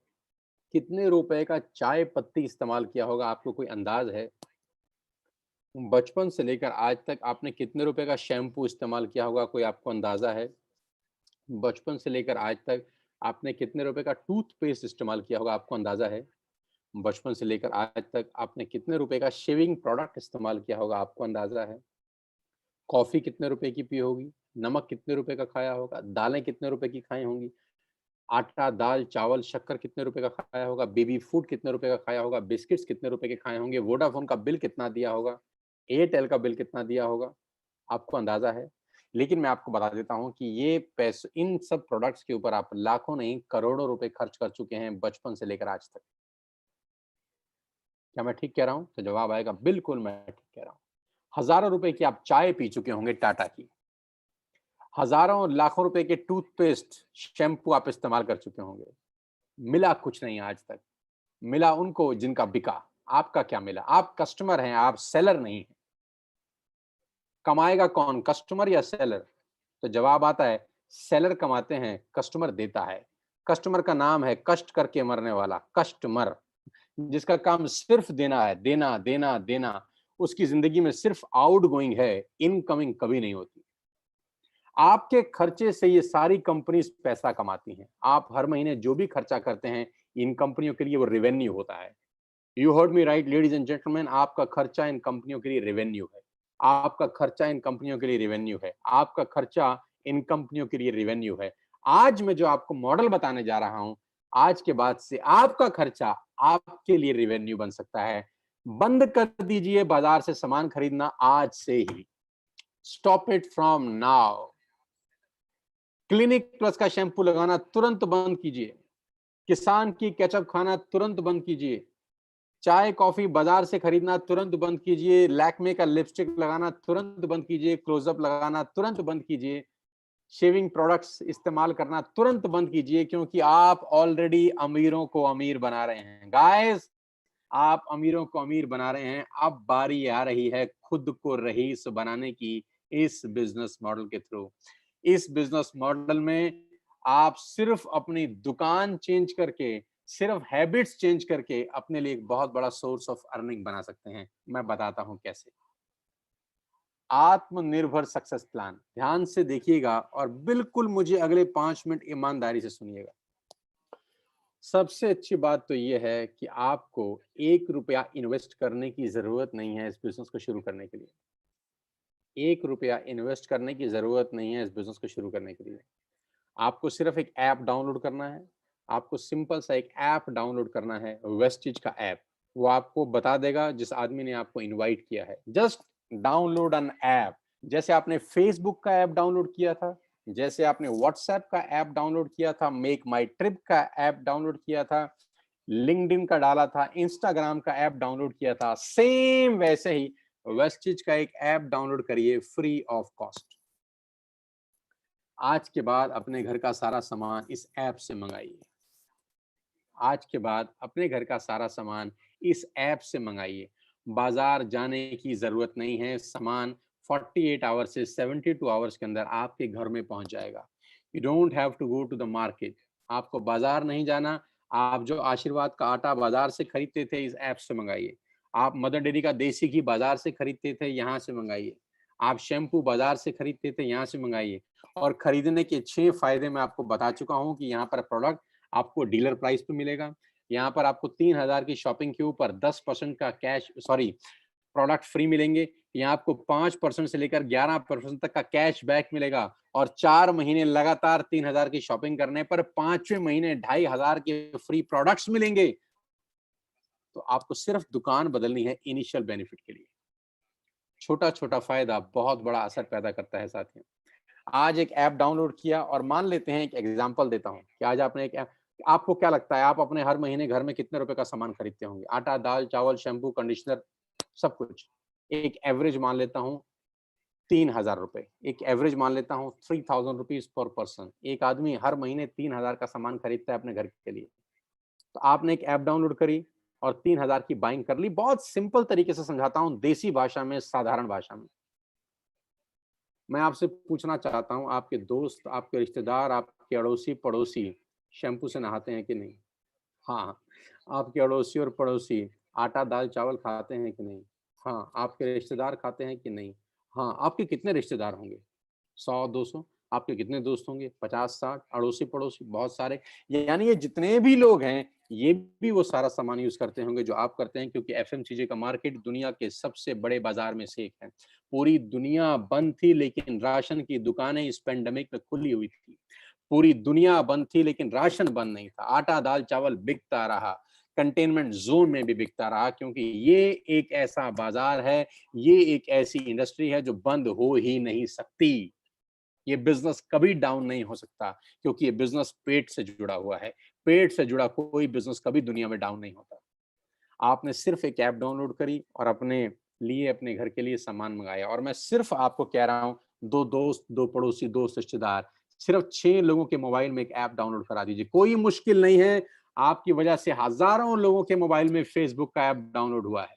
कितने रुपए का चाय पत्ती इस्तेमाल किया होगा? आपको कोई अंदाज है? बचपन से लेकर आज तक आपने कितने रुपए का शैम्पू इस्तेमाल किया होगा? कोई आपको अंदाजा है? बचपन से लेकर आज तक आपने कितने रुपए का टूथपेस्ट इस्तेमाल किया होगा? आपको अंदाजा है? बचपन से लेकर आज तक आपने कितने रुपए का शेविंग प्रोडक्ट इस्तेमाल किया होगा? आपको अंदाजा है? कॉफी कितने रुपए की पी होगी? नमक कितने रुपए का खाया होगा? दालें कितने रुपए की खाई होंगी? आटा, दाल, चावल, शक्कर कितने रुपए का खाया होगा? बेबी फूड कितने रुपए का खाया होगा? बिस्किट्स कितने रुपए के खाए होंगे? वोडाफ़ोन का बिल कितना दिया होगा? एयरटेल का बिल कितना दिया होगा? आपको अंदाज़ा है? लेकिन मैं आपको बता देता हूँ कि ये इन सब प्रोडक्ट्स के ऊपर आप लाखों नहीं, करोड़ों रुपए खर्च कर चुके हैं बचपन से लेकर आज तक। क्या मैं ठीक कह रहा हूँ? तो जवाब आएगा बिल्कुल मैं ठीक कह रहा हूँ। हज़ारों रुपए की आप चाय पी चुके होंगे टाटा की। हज़ारों लाखों रुपए के टूथपेस्ट, शैम्पू आप इस्तेमाल कर चुके होंगे। मिला कुछ नहीं आज तक। मिला उनको जिनका बिका। आपका क्या मिला? आप कस्टमर हैं, आप सेलर नहीं हैं। कमाएगा कौन, कस्टमर या सेलर? तो जवाब आता है सेलर कमाते हैं, कस्टमर देता है। कस्टमर का नाम है कष्ट करके मरने वाला कस्टमर, जिसका काम सिर्फ देना है, देना, देना, देना। उसकी ज़िंदगी में सिर्फ आउटगोइंग है, इनकमिंग कभी नहीं होती। आपके खर्चे से ये सारी कंपनीज़ पैसा कमाती हैं। आप हर महीने जो भी खर्चा करते हैं, इन कंपनियों के लिए वो रेवेन्यू होता है। You heard me right ladies and gentleman, आपका खर्चा इन कंपनियों के लिए रेवेन्यू है। आपका खर्चा इन कंपनियों के लिए रेवेन्यू है। आपका खर्चा इन कंपनियों के लिए रेवेन्यू है। आज मैं जो आपको मॉडल बताने जा रहा हूं, आज के बाद से आपका खर्चा आपके लिए रेवेन्यू बन सकता है। बंद कर दीजिए बाजार से सामान खरीदना आज से ही। Stop it from now. Clinic plus का शैम्पू लगाना तुरंत बंद कीजिए। किसान की केचप खाना तुरंत बंद कीजिए। चाय कॉफी बाजार से खरीदना तुरंत बंद कीजिए। लैक्मे का लिपस्टिक लगाना तुरंत बंद कीजिए। क्लोजअप लगाना तुरंत बंद कीजिए। शेविंग प्रोडक्ट्स इस्तेमाल करना तुरंत बंद कीजिए, क्योंकि आप ऑलरेडी अमीरों को अमीर बना रहे हैं। गाइस, आप अमीरों को अमीर बना रहे हैं। अब बारी आ रही है खुद को रईस बनाने की, इस बिजनेस मॉडल के थ्रू। इस बिजनेस मॉडल में आप सिर्फ अपनी दुकान चेंज करके, सिर्फ हैबिट्स चेंज करके अपने लिए एक बहुत बड़ा सोर्स ऑफ अर्निंग बना सकते हैं। मैं बताता हूं कैसे। आत्मनिर्भर सक्सेस प्लान, ध्यान से देखिएगा और बिल्कुल मुझे अगले 5 मिनट ईमानदारी से सुनिएगा। सबसे अच्छी बात तो यह है कि आपको 1 रुपया इन्वेस्ट करने की जरूरत नहीं है इस बिजनेस को शुरू करने के लिए। 1 रुपया इन्वेस्ट करने की जरूरत नहीं है इस बिजनेस को शुरू करने के लिए। आपको सिर्फ एक ऐप डाउनलोड करना है। आपको सिंपल सा एक ऐप डाउनलोड करना है, वेस्टिज का ऐप। वो आपको बता देगा जिस आदमी ने आपको इनवाइट किया है। Just download an app. जैसे आपने फेसबुक का ऐप डाउनलोड किया था, जैसे आपने व्हाट्सएप का ऐप डाउनलोड किया था, मेक माई ट्रिप का ऐप डाउनलोड किया था, लिंक्डइन का डाला था, इंस्टाग्राम का ऐप डाउनलोड किया था, सेम वैसे ही वेस्टिज का एक ऐप डाउनलोड करिए फ्री ऑफ कॉस्ट। आज के बाद अपने घर का सारा सामान इस ऐप से मंगाइए। आज के बाद अपने घर का सारा सामान इस ऐप से मंगाइए। बाजार जाने की जरूरत नहीं है। सामान 48 आवर्स से 72 आवर्स के अंदर आपके घर में पहुंच जाएगा। You don't have to go to the market. आपको बाजार नहीं जाना। आप जो आशीर्वाद का आटा बाजार से खरीदते थे, इस ऐप से मंगाइए। आप मदर डेयरी का देसी घी बाजार से खरीदते थे, यहाँ से मंगाइए। आप शैम्पू बाजार से खरीदते थे, यहाँ से मंगाइए। और खरीदने के 6 फायदे मैं आपको बता चुका हूँ कि यहाँ पर प्रोडक्ट आपको डीलर प्राइस पे मिलेगा। यहाँ पर आपको 3000 की शॉपिंग के ऊपर 10% का प्रोडक्ट फ्री मिलेंगे। यहाँ आपको 5% से लेकर 11% तक का कैश बैक मिलेगा। और 4 महीने लगातार 3000 की शॉपिंग करने पर 5वें महीने 2500 के फ्री प्रोडक्ट्स मिलेंगे। तो आपको सिर्फ दुकान बदलनी है इनिशियल बेनिफिट के लिए। छोटा छोटा फायदा बहुत बड़ा असर पैदा करता है साथियों। आज एक ऐप डाउनलोड किया, और मान लेते हैं एक एग्जांपल देता हूं कि आज आपने एक ऐप, आपको क्या लगता है आप अपने हर महीने घर में कितने रुपए का सामान खरीदते होंगे? आटा, दाल, चावल, शैम्पू, कंडीशनर, सब कुछ। एक एवरेज मान लेता हूं 3000 रुपए। एक एवरेज मान लेता हूं 3000 रुपीज पर पर्सन। एक आदमी हर महीने 3000 का सामान खरीदता है अपने घर के लिए। तो आपने एक ऐप डाउनलोड करी और 3000 की बाइंग कर ली। बहुत सिंपल तरीके से समझाता हूं, देसी भाषा में, साधारण भाषा में। मैं आपसे पूछना चाहता हूँ, आपके दोस्त, आपके रिश्तेदार, आपके अड़ोसी पड़ोसी शैम्पू से नहाते हैं कि नहीं? हाँ। आपके अड़ोसी और पड़ोसी आटा दाल चावल खाते हैं कि नहीं? हाँ। आपके रिश्तेदार खाते हैं कि नहीं? हाँ। आपके कितने रिश्तेदार होंगे? 100-200। आपके कितने दोस्त होंगे? 50-60। अड़ोसी पड़ोसी बहुत सारे। यानी ये जितने भी लोग हैं, ये भी वो सारा सामान यूज करते होंगे जो आप करते हैं, क्योंकि एफएमसीजी का मार्केट दुनिया के सबसे बड़े बाजार में से एक है। पूरी दुनिया बंद थी, लेकिन राशन की दुकानें इस पेंडेमिक में खुली हुई थी। पूरी दुनिया बंद थी, लेकिन राशन बंद नहीं था। आटा दाल चावल बिकता रहा। कंटेनमेंट जोन में भी बिकता रहा, क्योंकि ये एक ऐसा बाजार है, ये एक ऐसी इंडस्ट्री है जो बंद हो ही नहीं सकती। ये बिजनेस कभी डाउन नहीं हो सकता, क्योंकि ये बिजनेस पेट से जुड़ा हुआ है। पेट से जुड़ा कोई बिजनेस कभी दुनिया में डाउन नहीं होता। आपने सिर्फ एक ऐप डाउनलोड करी और अपने लिए, अपने घर के लिए सामान मंगाया। और मैं सिर्फ आपको कह रहा हूं, 2 दोस्त, 2 पड़ोसी, 2 रिश्तेदार, सिर्फ 6 लोगों के मोबाइल में एक ऐप डाउनलोड करा दीजिए। कोई मुश्किल नहीं है। आपकी वजह से हजारों लोगों के मोबाइल में फेसबुक का ऐप डाउनलोड हुआ है।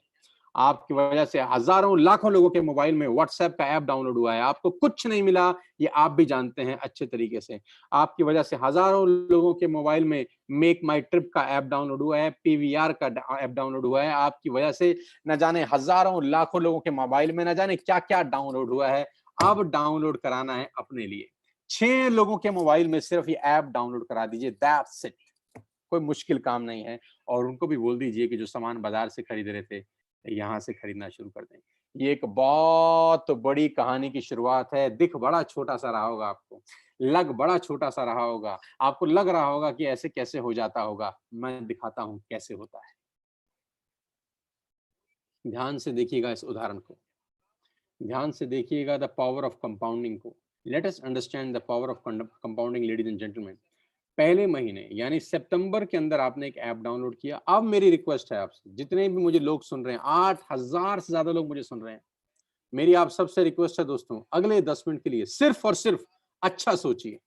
आपकी वजह से हजारों लाखों लोगों के मोबाइल में व्हाट्सएप का ऐप डाउनलोड हुआ है। आपको कुछ नहीं मिला, ये आप भी जानते हैं अच्छे तरीके से। आपकी वजह से हजारों लोगों के मोबाइल में मेक माई ट्रिप का ऐप डाउनलोड हुआ है, पीवीआर का ऐप डाउनलोड हुआ है। आपकी वजह से न जाने हजारों लाखों लोगों के मोबाइल में न जाने क्या क्या डाउनलोड हुआ है। अब डाउनलोड कराना है अपने लिए। 6 लोगों के मोबाइल में सिर्फ ये ऐप डाउनलोड करा दीजिए, दैट्स इट। कोई मुश्किल काम नहीं है। और उनको भी बोल दीजिए कि जो सामान बाजार से खरीद रहे थे, यहाँ से खरीदना शुरू कर दें। ये एक बहुत बड़ी कहानी की शुरुआत है। दिख बड़ा छोटा-सा रहा होगा आपको, लग बड़ा छोटा-सा रहा होगा। आपको लग रहा होगा कि ऐसे कैसे हो जाता होगा। मैं दिखाता हूँ कैसे होता है। ध्यान से देखिएगा इस उदाहरण को। ध्यान से देखिएगा द पावर ऑफ कंपाउंडिंग को। Let us understand the power of compounding, ladies and gentleman. पहले महीने यानी सितंबर के अंदर आपने एक ऐप डाउनलोड किया। अब मेरी रिक्वेस्ट है आपसे, जितने भी मुझे लोग सुन रहे हैं, 8,000 से ज्यादा लोग मुझे सुन रहे हैं, मेरी आप सबसे रिक्वेस्ट है दोस्तों, अगले 10 मिनट के लिए सिर्फ और सिर्फ अच्छा सोचिए,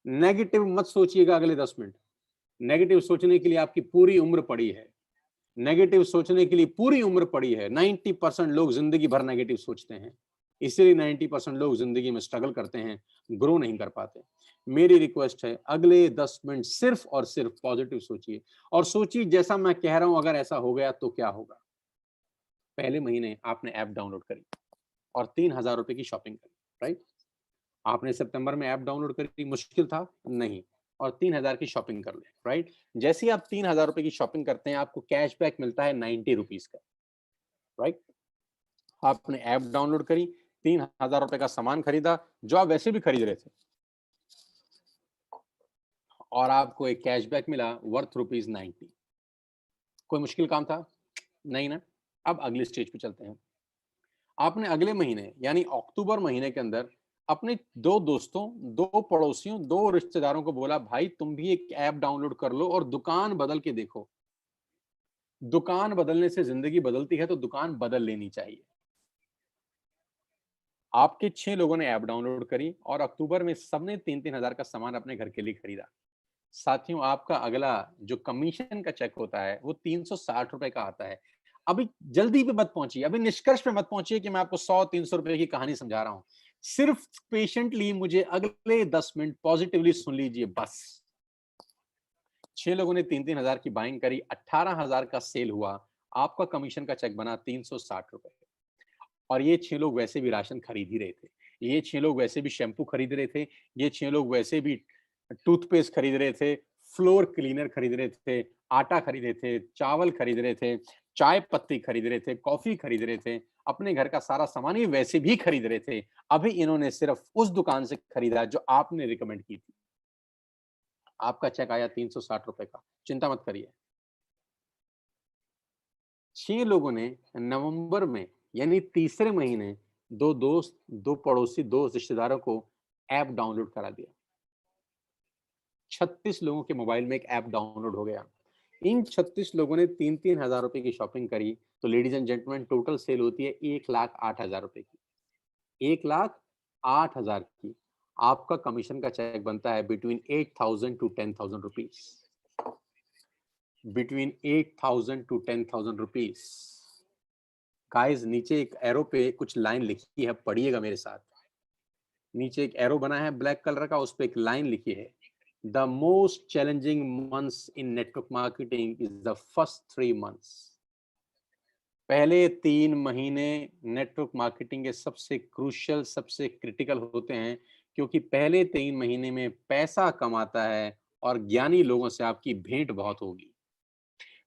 नेगेटिव मत सोचिएगा। अगले 10 मिनट नेगेटिव सोचने के लिए आपकी पूरी उम्र पड़ी है। नेगेटिव सोचने के लिए पूरी उम्र पड़ी है। 90% लोग जिंदगी भर नेगेटिव सोचते हैं, इसीलिए 90% लोग जिंदगी में स्ट्रगल करते हैं, ग्रो नहीं कर पाते। मेरी रिक्वेस्ट है, अगले 10 मिनट सिर्फ और सिर्फ पॉजिटिव सोचिए, और सोचिए जैसा मैं कह रहा हूं अगर ऐसा हो गया तो क्या होगा। पहले महीने आपने ऐप डाउनलोड करी और 3,000 रुपए की शॉपिंग करी, राइट? आपने सितंबर में ऐप डाउनलोड करी, मुश्किल था? नहीं, और 3,000 की शॉपिंग कर लें, राइट? जैसे ही आप 3,000 रुपए की शॉपिंग करते हैं, आपको कैशबैक मिलता है 90 रुपीज का, राइट? आपने ऐप डाउनलोड करी, 3,000 रुपए का सामान खरीदा जो आप वैसे भी खरीद रहे थे, और आपको एक कैशबैक मिला वर्थ ₹90। कोई मुश्किल काम था? नहीं ना? अब अगली स्टेज पे चलते हैं। आपने अगले महीने यानी अक्टूबर महीने के अंदर अपने 2 दोस्तों, 2 पड़ोसियों, 2 रिश्तेदारों को बोला, भाई तुम भी एक ऐप डाउनलोड कर लो और दुकान बदल के देखो। दुकान बदलने से जिंदगी बदलती है तो दुकान बदल लेनी चाहिए। आपके 6 लोगों ने ऐप डाउनलोड करी और अक्टूबर में सबने 3-3 हजार का सामान अपने घर के लिए खरीदा। साथियों, आपका अगला जो कमीशन का चेक होता है वो 360 रुपए का आता है। अभी जल्दी पे मत पहुंचिए, अभी निष्कर्ष पे मत पहुंचिए कि मैं आपको 100-300 रुपए की कहानी समझा रहा हूं। सिर्फ पेशेंटली मुझे अगले 10 मिनट पॉजिटिवली सुन लीजिए बस। 6 लोगों ने 3-3 हजार की बाइंग करी, 18,000 का सेल हुआ, आपका कमीशन का चेक बना 360 रुपए। और ये 6 लोग वैसे भी राशन खरीद ही रहे थे। ये 6 लोग वैसे भी शैम्पू खरीद रहे थे। ये 6 लोग वैसे भी टूथपेस्ट खरीद रहे थे, फ्लोर क्लीनर खरीद रहे थे, आटा खरीद रहे थे, चावल खरीद रहे थे, चाय पत्ती खरीद रहे थे, कॉफी खरीद रहे थे, अपने घर का सारा सामान ये वैसे भी खरीद रहे थे। अभी इन्होंने सिर्फ उस दुकान से खरीदा जो आपने रिकमेंड की थी। आपका चेक आया 360 रुपए का। चिंता मत करिए। 6 लोगों ने नवंबर में यानी तीसरे महीने 2 दोस्त, 2 पड़ोसी, 2 रिश्तेदारों को ऐप डाउनलोड करा दिया। 36 लोगों के मोबाइल में एक ऐप डाउनलोड हो गया। इन 36 लोगों ने 3-3 हजार रुपए की शॉपिंग करी, तो ladies and gentleman total sale होती है 1,08,000 रुपए की। 1,08,000 की। आपका कमीशन का चेक बनता है between 8,000 to 10,000 rupees. Between 8,000 to 10,000 rupees. Guys, नीचे एक एरो पे कुछ लाइन लिखी है, पढ़िएगा मेरे साथ। नीचे एक एरो बना है ब्लैक कलर का, उस पे एक लाइन लिखी है, the most challenging months in network marketing is the first 3 months. पहले 3 महीने नेटवर्क मार्केटिंग के सबसे क्रूशियल, सबसे क्रिटिकल होते हैं, क्योंकि पहले 3 महीने में पैसा कमाता है और ज्ञानी लोगों से आपकी भेंट बहुत होगी।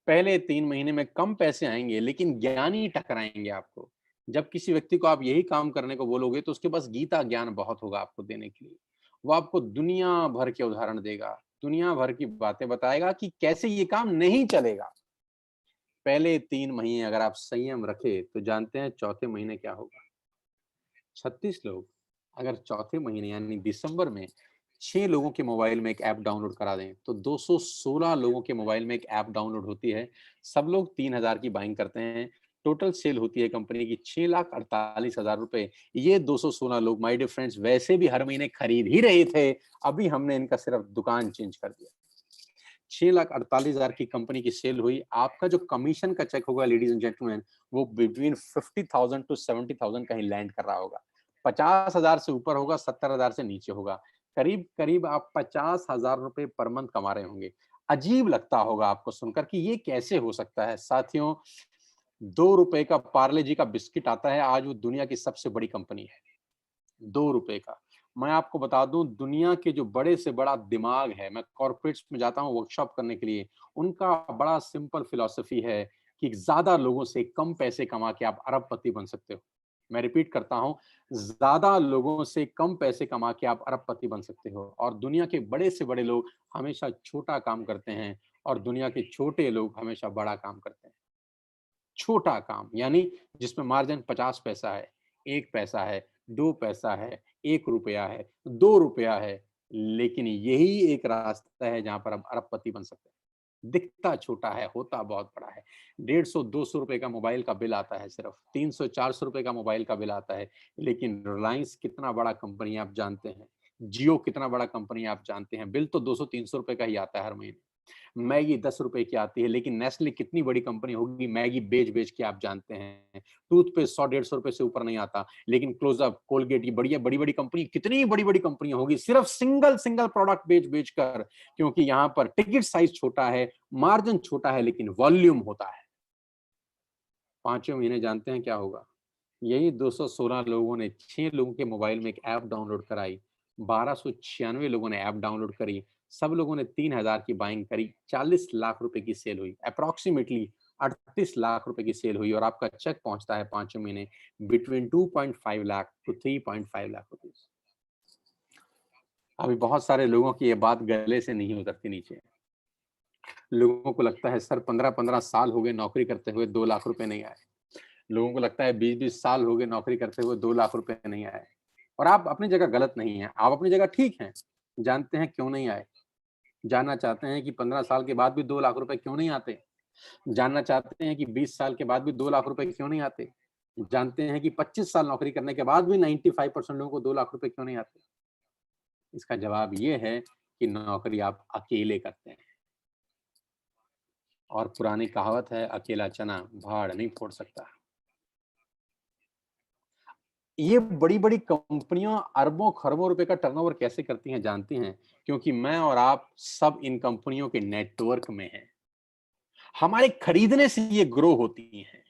पहले 3 महीने में कम पैसे आएँगे, लेकिन ज्ञानी टकराएँगे आपको। जब किसी व्यक्ति को आप यही काम करने को बोलोगे, तो उसके पास गीता ज्ञान बहुत होगा आपको देने के लिए। वो आपको दुनिया भर के उदाहरण देगा, दुनिया भर की बातें बताएगा कि कैसे ये काम नहीं चलेगा। पहले 3 महीने अगर आप संयम रखे, तो जानते हैं चौथे महीने क्या होगा? 36 लोग अगर चौथे महीने यानी दिसंबर में 6 लोगों के मोबाइल में एक ऐप डाउनलोड करा दें, तो 216 लोगों के मोबाइल में एक ऐप डाउनलोड होती है। सब लोग 3,000 की बाइंग करते हैं। टोटल सेल होती है कंपनी की 6,48,000 रुपए। ये 216 लोग माय डियर फ्रेंड्स वैसे भी हर महीने खरीद ही रहे थे। अभी हमने इनका सिर्फ दुकान चेंज कर दिया। 6,48,000 की कंपनी की सेल हुई। आपका जो कमीशन का चेक होगा लेडीज एंड जेंटलमैन, वो बिटवीन 50,000 टू 70,000 कहीं लैंड कर रहा होगा। 50,000 से ऊपर होगा, 70,000 से नीचे होगा। करीब करीब आप 50,000 रुपए पर मंथ कमा रहे होंगे। अजीब लगता होगा आपको सुनकर कि ये कैसे हो सकता है। साथियों, 2 रुपए का पार्ले जी का बिस्किट आता है, आज वो दुनिया की सबसे बड़ी कंपनी है। 2 रुपए का। मैं आपको बता दूं, दुनिया के जो बड़े से बड़ा दिमाग है, मैं कॉर्पोरेट्स में जाता हूं वर्कशॉप करने के लिए, उनका बड़ा सिंपल फिलॉसफी है कि ज्यादा लोगों से कम पैसे कमा के आप अरबपति बन सकते हो। मैं रिपीट करता हूं, ज्यादा लोगों से कम पैसे कमा के आप अरबपति बन सकते हो। और दुनिया के बड़े से बड़े लोग हमेशा छोटा काम करते हैं, और दुनिया के छोटे लोग हमेशा बड़ा काम करते हैं। छोटा काम यानी जिसमें मार्जिन 50 पैसा है, 1 पैसा है, 2 पैसा है, 1 रुपया है, 2 रुपया है, लेकिन यही एक रास्ता है जहां पर आप अरबपति बन सकते हैं। दिखता छोटा है, होता बहुत बड़ा है। 150-200 रुपए का मोबाइल का बिल आता है, सिर्फ 300-400 रुपए का मोबाइल का बिल आता है। लेकिन रिलायंस कितना बड़ा कंपनी आप जानते हैं, जियो कितना बड़ा कंपनी आप जानते हैं, बिल तो 200-300 रुपए का ही आता है हर महीने। मैगी 10 रुपए की आती है, लेकिन नेस्ले कितनी बड़ी कंपनी होगी, मैगी बेच-बेच के आप जानते हैं। टूथपेस्ट 100-150 रुपए से ऊपर नहीं आता, लेकिन क्लोज़अप, कोलगेट, ये बढ़िया बड़ी-बड़ी कंपनी, कितनी बड़ी-बड़ी कंपनियाँ होगी, सिर्फ सिंगल प्रोडक्ट बेच-बेच कर, क्योंकि यहाँ पर टिकट साइज़ छोटा है, मार्जिन छोटा है, लेकिन वॉल्यूम होता है। पाँचवें महीने जानते हैं क्या होगा? यही 216 लोगों ने 6 लोगों के मोबाइल में एक ऐप डाउनलोड कराई, 1296 लोगों ने ऐप डाउनलोड करी, सब लोगों ने 3000 की बाइंग करी, 40 लाख रुपए की सेल हुई, अप्रॉक्सिमेटली 38 लाख रुपए की सेल हुई और आपका चेक पहुंचता है 5 महीने between 2.5 lakh to 3.5 lakh rupees. अभी बहुत सारे लोगों की ये बात गले से नहीं उतरती नीचे। लोगों को लगता है सर 15-15 साल हो गए नौकरी करते हुए 2 लाख रुपए नहीं आए। लोगों को लगता है 20-20 साल हो गए नौकरी करते हुए 2 लाख रुपए नहीं आए। और आप अपनी जगह गलत नहीं हैं, आप अपनी जगह ठीक हैं। जानते हैं क्यों नहीं आए? जानना चाहते हैं कि 15 साल के बाद भी 2 लाख रुपए क्यों नहीं आते? जानना चाहते हैं कि 20 साल के बाद भी 2 लाख रुपए क्यों नहीं आते? जानते हैं कि 25 साल नौकरी करने के बाद भी 95% लोगों को 2 लाख रुपए क्यों नहीं आते? इसका जवाब ये है कि नौकरी आप अकेले करते हैं और पुरानी कहावत है, अकेला चना भाड़ नहीं फोड़ सकता। ये बड़ी-बड़ी कंपनियाँ अरबों-खरबों रुपए का टर्नओवर कैसे करती हैं जानती हैं? क्योंकि मैं और आप सब इन कंपनियों के नेटवर्क में हैं। हमारे खरीदने से ये ग्रो होती हैं।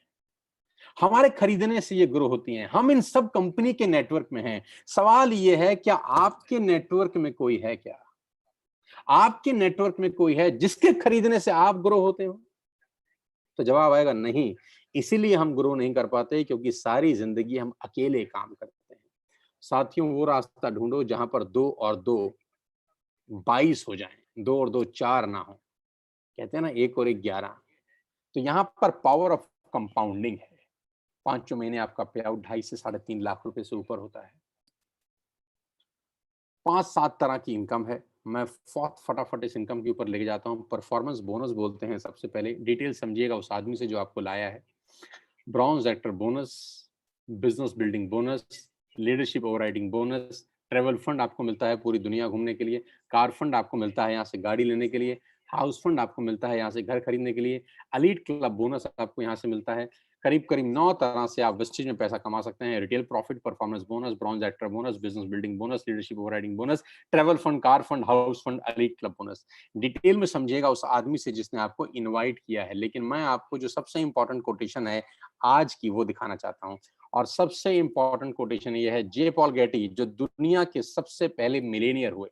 हमारे खरीदने से ये ग्रो होती हैं। हम इन सब कंपनी के नेटवर्क में हैं। सवाल ये है क्या आपके नेटवर्क में कोई है क्या? आपके नेटवर्क में कोई है जिसके खरीदने से आप ग्रो होते हो? तो जवाब आएगा नहीं। इसीलिए हम ग्रो नहीं कर पाते क्योंकि सारी ज़िंदगी हम अकेले काम करते हैं। साथियों वो रास्ता ढूँढो जहाँ पर 2 और 2 22 हो जाएँ, 2 और 2 4 ना हो। कहते हैं ना 1 और 1 11। तो यहाँ पर पावर ऑफ कंपाउंडिंग है। पाँचों महीने आपका पे आउट 2.5 से साढ़े 3 लाख रुपए से ऊपर होता है। 5-7 तरह की इनकम है। मैं बहुत फटाफट इस इनकम के ऊपर लेके जाता हूँ। परफॉर्मेंस बोनस बोलते हैं सबसे पहले। डिटेल समझिएगा उस आदमी से जो आपको लाया है। Bronze actor bonus, business building bonus, leadership overriding bonus, travel fund आपको मिलता है पूरी दुनिया घूमने के लिए, कार फंड आपको मिलता है यहाँ से गाड़ी लेने के लिए, हाउस फंड आपको मिलता है यहाँ से घर खरीदने के लिए, एलीट क्लब बोनस आपको यहाँ से मिलता है। करीब-करीब 9 तरह से आप वेस्टेज में पैसा कमा सकते हैं। Retail profit, performance bonus, bronze actor bonus, business building bonus, leadership overriding bonus, travel fund, car fund, house fund, elite club bonus. Detail में समझिएगा उस आदमी से जिसने आपको इनवाइट किया है। लेकिन मैं आपको जो सबसे इंपॉर्टेंट कोटेशन है आज की वो दिखाना चाहता हूँ। और सबसे इंपॉर्टेंट कोटेशन ये है जे पॉल गेटी जो दुनिया के सबसे पहले मिलेनियर हुए।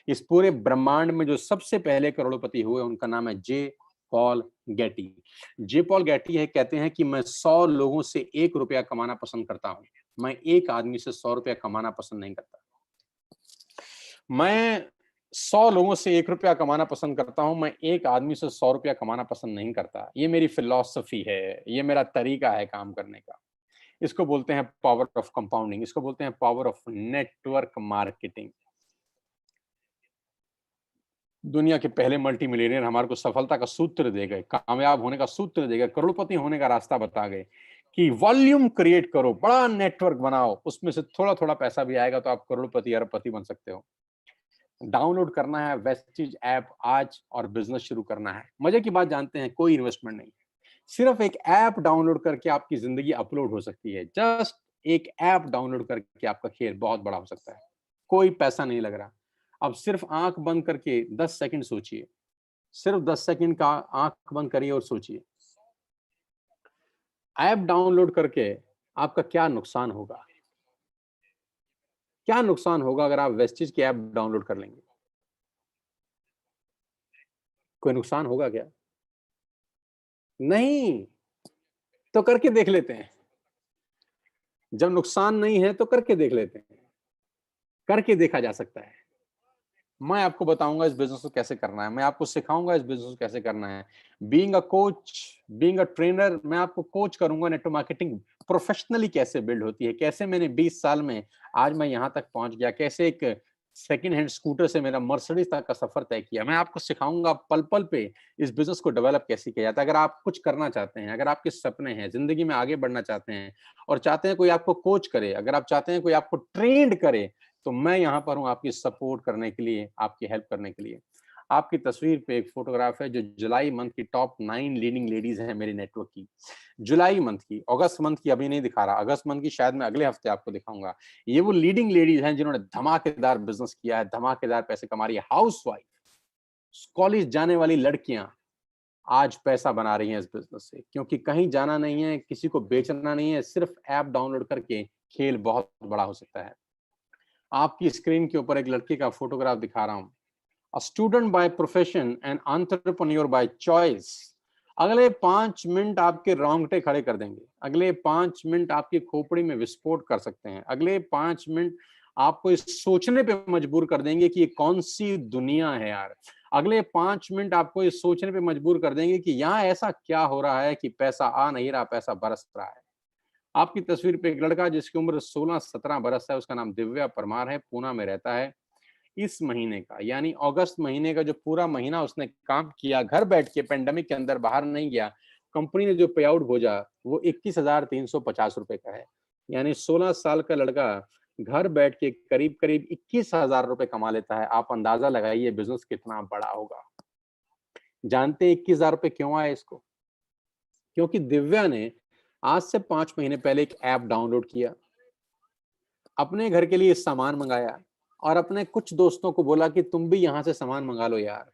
इस पूरे ब्रह्मांड में जो सबसे पहले करोड़पति हुए उनका नाम है जे पॉल गेटी। जे पॉल गेटी है कहते हैं कि मैं 100 लोगों से 1 रुपया कमाना पसंद करता हूं। मैं एक आदमी से 100 रुपया कमाना पसंद नहीं करता। मैं 100 लोगों से 1 रुपया कमाना पसंद करता हूं। मैं एक आदमी से 100 रुपया कमाना पसंद नहीं करता। ये मेरी फिलॉसफी है, ये मेरा तरीका है काम करने का। इसको बोलते हैं पावर ऑफ कंपाउंडिंग, इसको बोलते हैं पावर ऑफ नेटवर्क मार्केटिंग। दुनिया के पहले मल्टी मिलियनेयर हमारे को सफलता का सूत्र दे गए, कामयाब होने का सूत्र दे गए, करोड़पति होने का रास्ता बता गए कि वॉल्यूम क्रिएट करो, बड़ा नेटवर्क बनाओ, उसमें से थोड़ा-थोड़ा पैसा भी आएगा तो आप करोड़पति, अरबपति बन सकते हो। डाउनलोड करना है वेस्टिज ऐप आज और बिजनेस शुरू करना है। मजे की बात जानते हैं, कोई इन्वेस्टमेंट नहीं। सिर्फ एक ऐप डाउनलोड करके आपकी जिंदगी अपलोड हो सकती है। जस्ट एक ऐप डाउनलोड करके आपका खेल बहुत बड़ा हो सकता है। कोई पैसा नहीं लग रहा। अब सिर्फ आंख बंद करके 10 सेकंड सोचिए। सिर्फ 10 सेकंड का आंख बंद करिए और सोचिए। ऐप डाउनलोड करके आपका क्या नुकसान होगा? क्या नुकसान होगा अगर आप वेस्टिज की ऐप डाउनलोड कर लेंगे? कोई नुकसान होगा क्या? नहीं। तो करके देख लेते हैं। जब नुकसान नहीं है तो करके देख लेते हैं। करके देखा जा सकता है। मैं आपको बताऊंगा इस बिजनेस को कैसे करना है। मैं आपको सिखाऊंगा इस बिजनेस को कैसे करना है। Being a coach, being a trainer, मैं आपको कोच करूंगा नेटवर्क मार्केटिंग प्रोफेशनली कैसे बिल्ड होती है, कैसे मैंने 20 साल में आज मैं यहां तक पहुंच गया, कैसे एक सेकंड हैंड स्कूटर से मेरा मर्सिडीज तक का सफर तय किया। मैं आपको सिखाऊंगा पल पल पे इस बिजनेस को डेवलप कैसे किया जाता है। अगर आप कुछ करना चाहते हैं, अगर आपके सपने हैं, जिंदगी में आगे बढ़ना चाहते हैं और चाहते हैं कोई आपको कोच करे, अगर आप चाहते हैं कोई आपको ट्रेंड करे, तो मैं यहाँ पर हूँ आपकी सपोर्ट करने के लिए, आपकी हेल्प करने के लिए। आपकी तस्वीर पे एक फोटोग्राफ है जो जुलाई मंथ की टॉप 9 लीडिंग लेडीज हैं मेरे नेटवर्क की। जुलाई मंथ की, अगस्त मंथ की अभी नहीं दिखा रहा, अगस्त मंथ की शायद मैं अगले हफ्ते आपको दिखाऊंगा। ये वो लीडिंग लेडीज हैं जिन्होंने धमाकेदार बिजनेस किया है, धमाकेदार पैसे कमा रही है। हाउसवाइफ, कॉलेज जाने वाली लड़कियां आज पैसा बना रही हैं इस बिजनेस से, क्योंकि कहीं जाना नहीं है, किसी को बेचना नहीं है, सिर्फ ऐप डाउनलोड करके खेल बहुत बड़ा हो सकता है। आपकी स्क्रीन के ऊपर एक लड़की का फोटोग्राफ दिखा रहा हूं। A student by profession and entrepreneur by choice. अगले 5 मिनट आपके रोंगटे खड़े कर देंगे, अगले 5 मिनट आपकी खोपड़ी में विस्फोट कर सकते हैं, अगले 5 मिनट आपको इस सोचने पे मजबूर कर देंगे कि ये कौन सी दुनिया है यार। अगले 5 मिनट आपको इस सोचने पे मजबूर कर देंगे कि यहाँ ऐसा क्या हो रहा है कि पैसा आ नहीं रहा, पैसा बरस रहा है। आपकी तस्वीर पे एक लड़का जिसकी उम्र 16-17 बरस है, उसका नाम दिव्या परमार है, पूना में रहता है। इस महीने का यानी अगस्त महीने का जो पूरा महीना उसने काम किया घर बैठ के, पेंडेमिक के अंदर बाहर नहीं गया, कंपनी ने जो पे आउट भेजा वो 21,350 रुपए का है। यानी 16 साल का लड़का घर बैठ के करीब करीब 21,000 रुपए कमा लेता है। आप अंदाजा लगाइए बिजनेस कितना बड़ा होगा। जानते हैं 21,000 रुपए क्यों आए इसको? क्योंकि दिव्या ने आज से 5 महीने पहले एक ऐप डाउनलोड किया, अपने घर के लिए सामान मंगाया और अपने कुछ दोस्तों को बोला कि तुम भी यहाँ से सामान मंगा लो यार।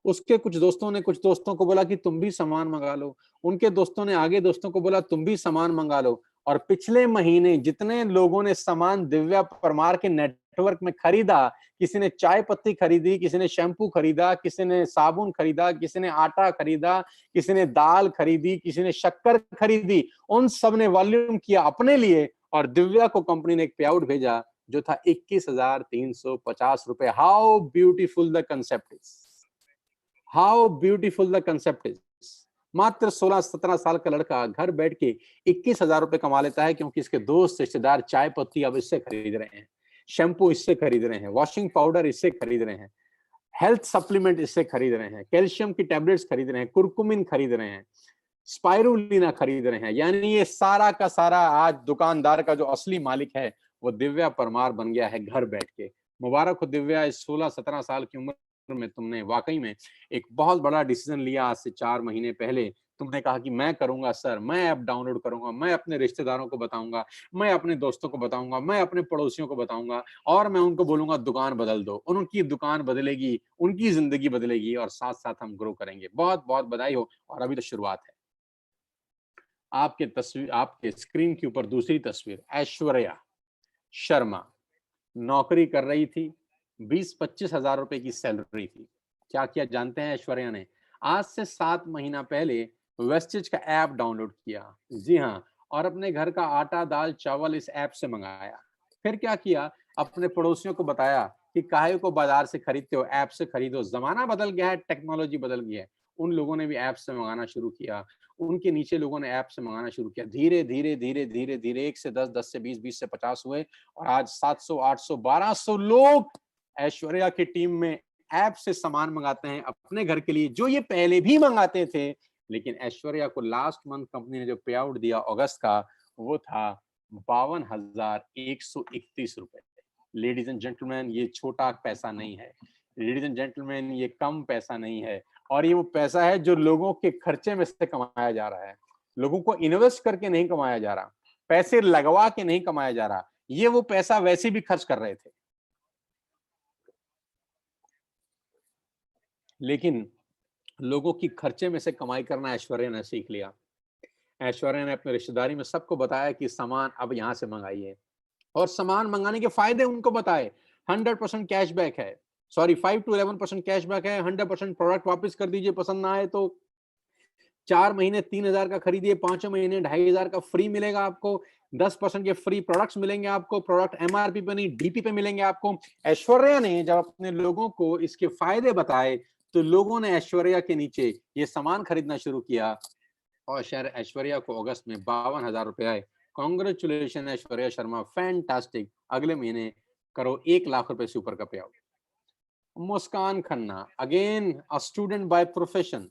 उसके कुछ दोस्तों ने कुछ दोस्तों को बोला कि तुम भी सामान मंगा लो। उनके दोस्तों ने आगे दोस्तों को बोला तुम भी सामान मंगा लो। और पिछले महीने जितने लोगों ने सामान दिव्या परमार के नेटवर्क में खरीदा, किसी ने चाय पत्ती खरीदी, किसी ने शैम्पू खरीदा, किसी ने साबुन खरीदा, किसी ने आटा खरीदा, किसी ने दाल खरीदी, किसी ने शक्कर खरीदी, उन सब ने वॉल्यूम किया अपने लिए और दिव्या को कंपनी ने एक पे आउट भेजा जो था 21,350 रुपए। How beautiful the concept is, how beautiful the concept is. मात्र 16-17 साल का लड़का घर बैठ के 21,000 रुपए कमा लेता है, क्योंकि इसके दोस्त रिश्तेदार चाय पत्ती अब इससे खरीद रहे हैं, शैम्पू इससे खरीद रहे हैं, वॉशिंग पाउडर इससे खरीद रहे हैं, हेल्थ सप्लीमेंट इससे खरीद रहे हैं, कैल्शियम की टैबलेट्स खरीद रहे हैं, कुरकुमिन खरीद रहे हैं, स्पाइरुलिना खरीद रहे हैं। यानी ये सारा का सारा आज दुकानदार का जो असली मालिक है वो दिव्या परमार बन गया है घर बैठ के। मुबारक हो दिव्या, इस 16-17 साल की उम्र में तुमने वाकई में एक बहुत बड़ा डिसीजन लिया। आज से 4 महीने पहले तुमने कहा कि मैं करूंगा सर, मैं ऐप डाउनलोड करूंगा, मैं अपने रिश्तेदारों को बताऊंगा, मैं अपने दोस्तों को बताऊंगा, मैं अपने पड़ोसियों को बताऊंगा और मैं उनको बोलूंगा दुकान बदल दो। उनकी दुकान बदलेगी, उनकी जिंदगी बदलेगी और साथ साथ हम ग्रो करेंगे। बहुत बहुत बधाई हो। और अभी तो शुरुआत है। आपके तस्वीर, आपके स्क्रीन के ऊपर दूसरी तस्वीर, ऐश्वर्या शर्मा नौकरी कर रही थी, 20-25 हजार रुपए की सैलरी थी। क्या किया जानते हैं ऐश्वर्या ने? आज से 7 महीना पहले वेस्टेज का ऐप डाउनलोड किया, जी हाँ, और अपने घर का आटा दाल चावल इस ऐप से मंगाया। फिर क्या किया, अपने पड़ोसियों को बताया कि काहे को बाजार से खरीदते हो, ऐप से खरीदो, जमाना बदल गया है, टेक्नोलॉजी बदल गई है। उन लोगों ने भी ऐप से मंगाना शुरू किया, उनके नीचे लोगों ने ऐप से मंगाना शुरू किया। धीरे धीरे धीरे धीरे धीरे 1 से 10, 10 से 20, 20 से 50 हुए और आज 700, 800, 1200 लोग ऐश्वर्या की टीम में ऐप से सामान मंगाते हैं अपने घर के लिए, जो ये पहले भी मंगाते थे। लेकिन ऐश्वर्या को लास्ट मंथ कंपनी ने जो पे आउट दिया अगस्त का, वो था 52,131 रुपए। लेडीज एंड जेंटलमैन, ये छोटा पैसा नहीं है। लेडीज एंड जेंटलमैन, ये कम पैसा नहीं है। और ये वो पैसा है जो लोगों के खर्चे में से कमाया जा रहा है। लोगों को इन्वेस्ट करके नहीं कमाया जा रहा, पैसे लगवा के नहीं कमाया जा रहा। ये वो पैसा वैसे भी खर्च कर रहे थे, लेकिन लोगों की खर्चे में से कमाई करना ऐश्वर्या ने सीख लिया। ऐश्वर्या ने अपने रिश्तेदारी में सबको बताया कि सामान अब यहाँ से मंगाइए और सामान मंगाने के फायदे उनको बताए। 100% कैशबैक है, सॉरी 5 to 11% कैशबैक है। 100% प्रोडक्ट वापस कर दीजिए पसंद ना आए तो। 4 महीने 3,000 का खरीदिए, 5 महीने 2,500 का फ्री मिलेगा आपको। 10% के फ्री प्रोडक्ट्स मिलेंगे आपको, प्रोडक्ट एमआरपी पे नहीं डीपी पे मिलेंगे आपको। ऐश्वर्या ने जब अपने लोगों को इसके फायदे बताए तो लोगों ने ऐश्वर्या के नीचे ये सामान खरीदना शुरू किया और शायद ऐश्वर्या को अगस्त में 52,000 रुपए आए। Congratulation Aishwarya Sharma, fantastic. अगले महीने करो 1 लाख रुपए से ऊपर का पे out. Muskan Khanna, again a student by profession,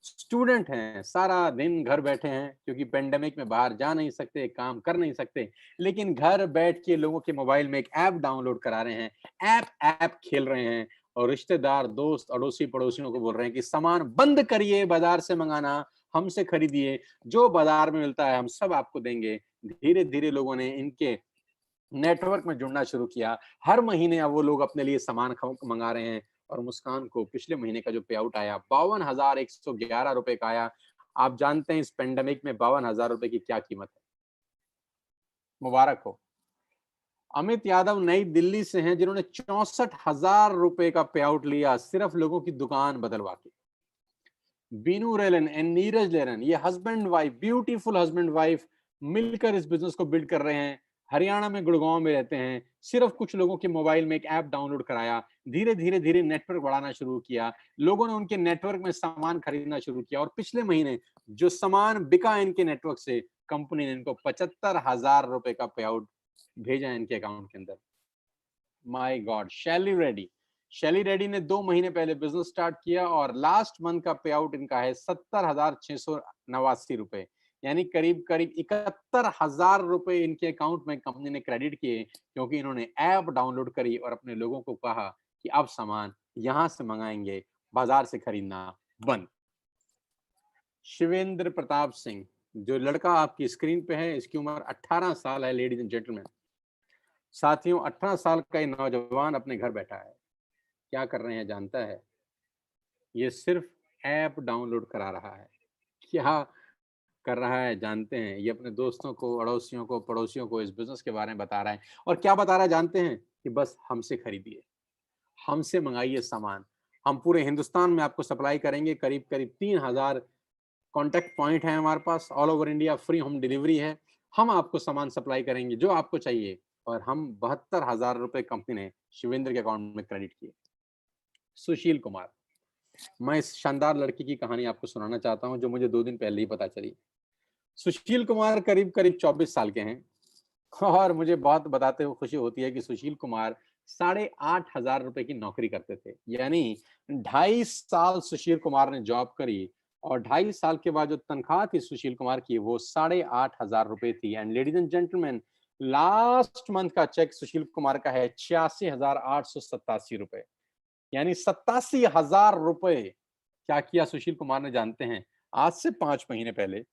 student हैं, सारा दिन घर बैठे हैं क्योंकि पेंडेमिक में बाहर जा नहीं सकते, काम कर नहीं सकते, लेकिन घर बैठ के लोगों के मोबाइल में एक ऐप डाउनलोड करा रहे हैं, ऐप ऐप खेल रहे हैं और रिश्तेदार, दोस्त, अड़ोसी पड़ोसियों को बोल रहे हैं कि सामान बंद करिए, बाजार से मंगाना, हमसे खरीदिए, जो बाजार में मिलता है हम सब आपको देंगे। धीरे धीरे लोगों ने इनके नेटवर्क में जुड़ना शुरू किया। हर महीने अब वो लोग अपने लिए सामान मंगा रहे हैं और मुस्कान को पिछले महीने का जो पे आउट आया 52,111 रुपए का आया। आप जानते हैं इस पेंडेमिक में 52,000 रुपए की क्या कीमत है। मुबारक हो। अमित यादव नई दिल्ली से हैं जिन्होंने 64,000 रुपए का पे आउट लिया सिर्फ लोगों की दुकान बदलवा के। Binu Rylan and Neeraj learn, ये husband wife, beautiful husband wife मिलकर इस बिजनेस को बिल्ड कर रहे हैं। हरियाणा में गुड़गांव में रहते हैं। सिर्फ कुछ लोगों के मोबाइल में एक ऐप डाउनलोड कराया, धीरे धीरे धीरे नेटवर्क बढ़ाना शुरू किया, लोगों ने उनके नेटवर्क में सामान खरीदना शुरू किया और पिछले महीने जो सामान बिका इनके नेटवर्क से, कंपनी ने इनको 75,000 रुपए का पे आउट भेजा है इनके अकाउंट के अंदर। My God. शैली रेड्डी ने 2 महीने पहले बिजनेस स्टार्ट किया और लास्ट मंथ का पे आउट इनका है 70,689 रुपए, यानी करीब करीब 71,000 रुपए इनके अकाउंट में कंपनी ने क्रेडिट किए क्योंकि इन्होंने ऐप डाउनलोड करी और अपने लोगों को कहा कि अब सामान यहां से मंगाएंगे, बाजार से खरीदना बंद। शिवेंद्र प्रताप सिंह, जो लड़का आपकी स्क्रीन पे है, इसकी उम्र 18 साल है लेडीज एंड जेंटलमैन। साथियों, 18 साल का ये नौजवान अपने घर बैठा है, क्या कर रहे हैं जानता है? ये सिर्फ ऐप डाउनलोड करा रहा है। क्या कर रहा है जानते हैं? ये अपने दोस्तों को, अड़ोसियों को, पड़ोसियों को इस बिज़नेस के बारे में बता रहा है और क्या बता रहा है जानते हैं? कि बस हमसे खरीदिए, हमसे मँगाइए सामान। हम पूरे हिंदुस्तान में आपको सप्लाई करेंगे, करीब-करीब 3,000 कॉन्टैक्ट पॉइंट हैं हमारे पास, all over India free home delivery है। हम आपको सामान सप्लाई करेंगे जो आपको चाहिए और हम 72,000 रुपए कंपनी ने शिवेंद्र के अकाउंट में क्रेडिट किए। सुशील कुमार, मैं इस शानदार लड़की की कहानी आपको सुनाना चाहता हूँ जो मुझे 2 दिन पहले ही पता चली। सुशील कुमार करीब-करीब 24 साल के हैं और मुझे बहुत बताते हुए खुशी होती है कि सुशील कुमार 8,500 रुपए की नौकरी करते थे। यानी 2.5 साल सुशील कुमार ने जॉब करी और 2.5 साल के बाद जो तनख्वाह थी सुशील कुमार की वो 8,500 रुपए थी। And ladies and gentleman, last month का चेक सुशील कुमार का है 86,887 रुपए, यानी 87,000 रुपए। क्या किया सुशील कुमार ने जानते हैं? आज से 5 महीने पहले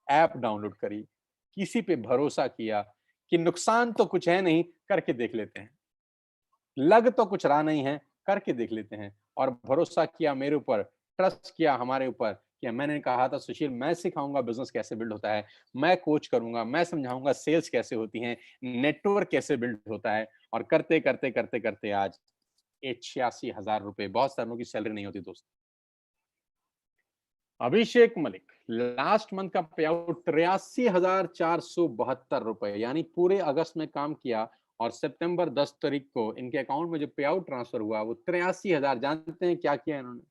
ऐप डाउनलोड करी, किसी पे भरोसा किया कि नुकसान तो कुछ है नहीं, करके देख लेते हैं। लग तो कुछ रहा नहीं है, करके देख लेते हैं और भरोसा किया मेरे ऊपर, ट्रस्ट किया हमारे ऊपर कि मैंने कहा था सुशील मैं सिखाऊँगा बिज़नेस कैसे बिल्ड होता है, मैं कोच करूँगा, मैं समझाऊँगा सेल्स कैसे होती हैं, नेटवर्क कैसे बिल्ड होता है और करते आज ये 86,000 रुपए, बहुत सालों की सैलरी नहीं होती दोस्तों। अभिषेक मलिक, लास्ट मंथ का पे आउट 83,472 रुपए, यानी पूरे अगस्त में काम किया और सितंबर 10 तारीख को इनके अकाउंट में जो पे आउट ट्रांसफर हुआ वो 83,000। जानते हैं क्या किया इन्होंने?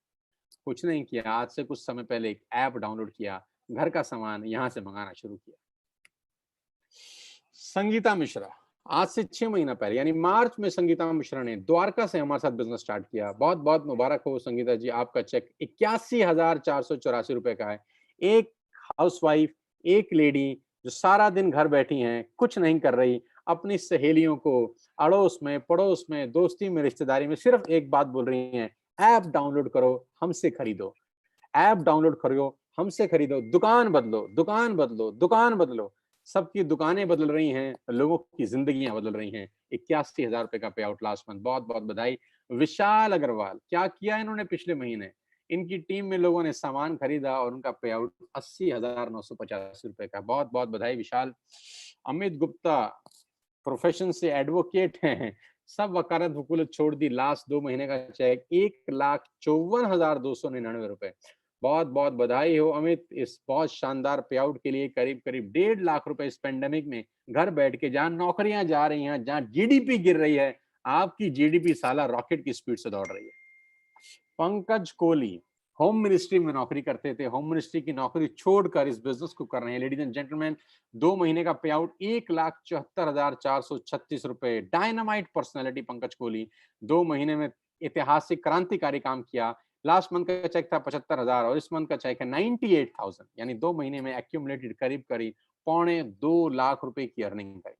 कुछ नहीं किया। आज से कुछ समय पहले एक ऐप डाउनलोड किया, घर का सामान यहां से मंगाना शुरू किया। संगीता मिश्रा, आज से 6 महीना पहले यानी मार्च में संगीता मिश्रा ने द्वारका से हमारे साथ बिजनेस स्टार्ट किया। बहुत बहुत मुबारक हो संगीता जी, आपका चेक 81,484 रुपए का है। एक हाउसवाइफ, एक लेडी जो सारा दिन घर बैठी हैं, कुछ नहीं कर रही, अपनी सहेलियों को अड़ोस में, पड़ोस में, दोस्ती में, रिश्तेदारी में सिर्फ एक बात बोल रही हैं, ऐप डाउनलोड करो, हमसे खरीदो। ऐप डाउनलोड करो, हमसे खरीदो, दुकान बदलो, दुकान बदलो, दुकान बदलो। सबकी दुकानें बदल रही हैं, लोगों की जिंदगियां बदल रही हैं। 81,000 रुपए का पे आउट लास्ट मंथ, बहुत बहुत बधाई। विशाल अग्रवाल, क्या किया इन्होंने पिछले महीने? इनकी टीम में लोगों ने सामान खरीदा और उनका पे आउट 80,985 रुपए का, बहुत बहुत बधाई विशाल। अमित गुप्ता प्रोफेशन से एडवोकेट हैं, सब वकालत वकूलत छोड़ दी, लास्ट 2 महीने का चेक 1,54,299 रुपए। बहुत बहुत बधाई हो अमित इस बहुत शानदार पे आउट के लिए। करीब करीब 1.5 लाख रुपए इस पेंडेमिक में घर बैठ के, जहां नौकरियां जा रही हैं, जहां जीडीपी गिर रही है, आपकी जीडीपी साला रॉकेट की स्पीड से दौड़ रही है। पंकज कोहली, होम मिनिस्ट्री में नौकरी करते थे, होम मिनिस्ट्री की नौकरी छोड़कर इस बिजनेस को कर रहे हैं। लेडीज एंड जेंटलमैन, 2 महीने का पे आउट 1,74,436 रुपए। डायनामाइट पर्सनैलिटी पंकज कोहली, 2 महीने में ऐतिहासिक क्रांतिकारी काम किया। लास्ट मंथ का चेक था 75,000 और इस मंथ का चेक है 98,000, यानी 2 महीने में एक्यूमुलेटेड करीब करीब पौने 2 लाख रुपए की अर्निंग करी।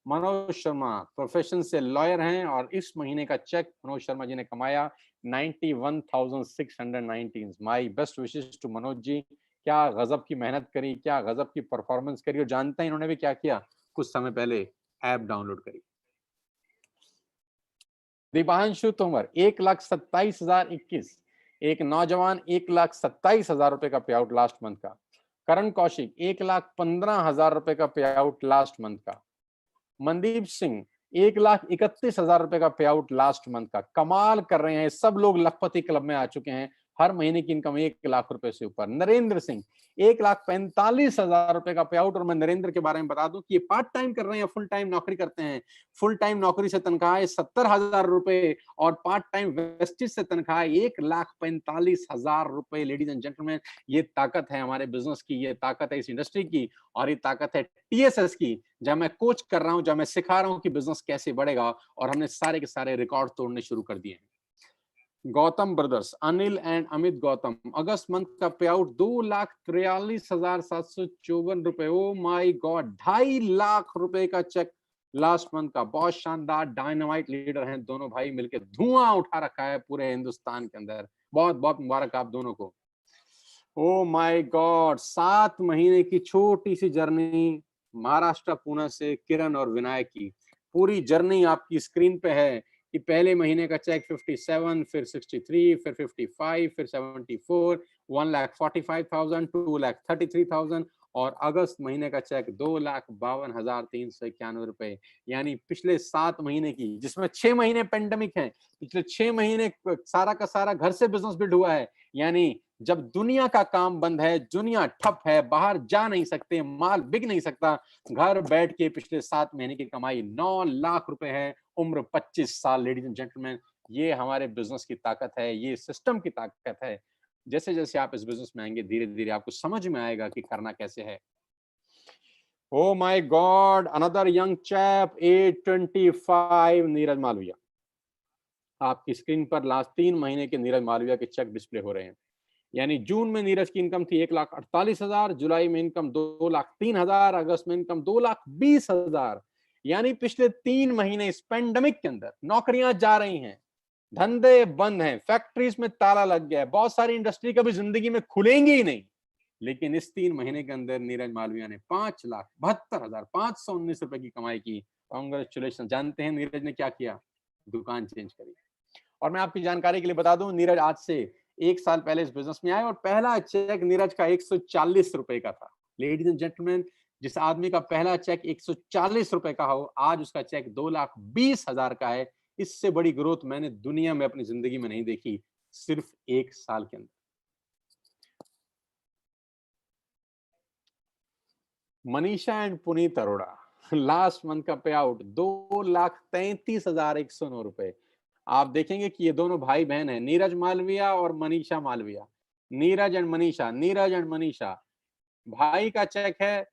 मनोज शर्मा प्रोफेशन से लॉयर हैं और इस महीने का चेक मनोज शर्मा जी ने कमाया 91,619। My best wishes to Manoj ji. क्या गजब की मेहनत करी, क्या गजब की परफॉर्मेंस करी, और जानते हैं इन्होंने भी क्या किया, कुछ समय पहले ऐप डाउनलोड करी। दीपांशु तोमर 1,27,021, एक नौजवान 1,27,000 रुपए का पे आउट लास्ट मंथ का। करण कौशिक 1,15,000 रुपए का पे आउट लास्ट मंथ का। मनदीप सिंह 1,31,000 रुपए का पे आउट लास्ट मंथ का। कमाल कर रहे हैं, सब लोग लखपति क्लब में आ चुके हैं, हर महीने की इनकम 1 लाख रुपए से ऊपर। नरेंद्र सिंह 1,45,000 रुपए का पे आउट। और मैं नरेंद्र के बारे में बता दूं कि ये पार्ट टाइम कर रहे हैं, फुल टाइम नौकरी करते हैं। फुल टाइम नौकरी से तनख्वाह है 70,000 रुपए और पार्ट टाइम वेस्टिज से तनख्वाह 1,45,000 रुपए। लेडीज एंड जेंटलमैन, ये ताकत है हमारे बिजनेस की, ये ताकत है इस इंडस्ट्री की, और ये ताकत है टीएसएस की, जब मैं कोच कर रहा हूं, जब मैं सिखा रहा हूं कि बिजनेस कैसे बढ़ेगा। और हमने सारे के सारे रिकॉर्ड तोड़ने शुरू कर दिए हैं। Gautam brothers, Anil and Amit Gautam, August month का पे आउट 2,43,754 रुपए। ओ माय गॉड, 2.5 लाख रुपए का चेक लास्ट मंथ का। बहुत शानदार, डायनामाइट लीडर हैं दोनों भाई, मिलकर धुआं उठा रखा है पूरे हिंदुस्तान के अंदर। बहुत बहुत मुबारक आप दोनों को। ओ माय गॉड, 7 महीने की छोटी सी जर्नी महाराष्ट्र पुणे से किरण और विनायक की। पूरी जर्नी आपकी स्क्रीन पे है कि पहले महीने का चेक 57, फिर 63, फिर 55, फिर 74, 1,45,000, 2,33,000 और अगस्त महीने का चेक 2,52,391 रुपए। यानी पिछले 7 महीने की, जिसमें 6 महीने पेंडेमिक है, पिछले 6 महीने सारा का सारा घर से बिजनेस बिल्ड हुआ है। यानी जब दुनिया का काम बंद है, दुनिया ठप है, बाहर जा नहीं सकते, माल बिक नहीं सकता, घर बैठ के पिछले 7 महीने की कमाई 9 लाख रुपए है, उम्र 25 साल। लेडीज एंड जेंटलमैन, ये हमारे बिजनेस की ताकत है, ये सिस्टम की ताकत है। जैसे जैसे आप इस बिजनेस में आएंगे, धीरे धीरे आपको समझ में आएगा कि करना कैसे है। Oh my god, another young chap, 825, Neeraj Malviya. आपकी स्क्रीन पर लास्ट 3 महीने के नीरज मालविया के चेक डिस्प्ले हो रहे हैं। यानी जून में नीरज की इनकम थी 1,48,000, जुलाई में इनकम 2,03,000, अगस्त में इनकम 2,20,000। यानी पिछले 3 महीने इस पेंडेमिक के अंदर नौकरियां जा रही हैं, धंधे बंद हैं, फैक्ट्रीज में ताला लग गया है, बहुत सारी इंडस्ट्री कभी जिंदगी में खुलेंगी ही नहीं। लेकिन इस 3 महीने के अंदर नीरज मालविया ने 5,72,519 रुपए की कमाई की। कांग्रेचुलेशन। जानते हैं नीरज ने क्या किया? दुकान चेंज करी। और मैं आपकी जानकारी के लिए बता दूं, नीरज आज से 1 साल पहले इस बिजनेस में आए और पहला चेक नीरज का 140 रुपए का था। लेडीज एंड जेंटलमैन, जिस आदमी का पहला चेक 140 रुपए का हो, आज उसका चेक 2,20,000 का है। इससे बड़ी ग्रोथ मैंने दुनिया में अपनी जिंदगी में नहीं देखी, सिर्फ 1 साल के अंदर। Manisha and Puneet Arora, last month का पे आउट 2,33,109 रुपए। आप देखेंगे कि ये दोनों भाई बहन हैं, नीरज मालविया और मनीषा मालविया। Neeraj and Manisha, Neeraj and Manisha. भाई का चेक है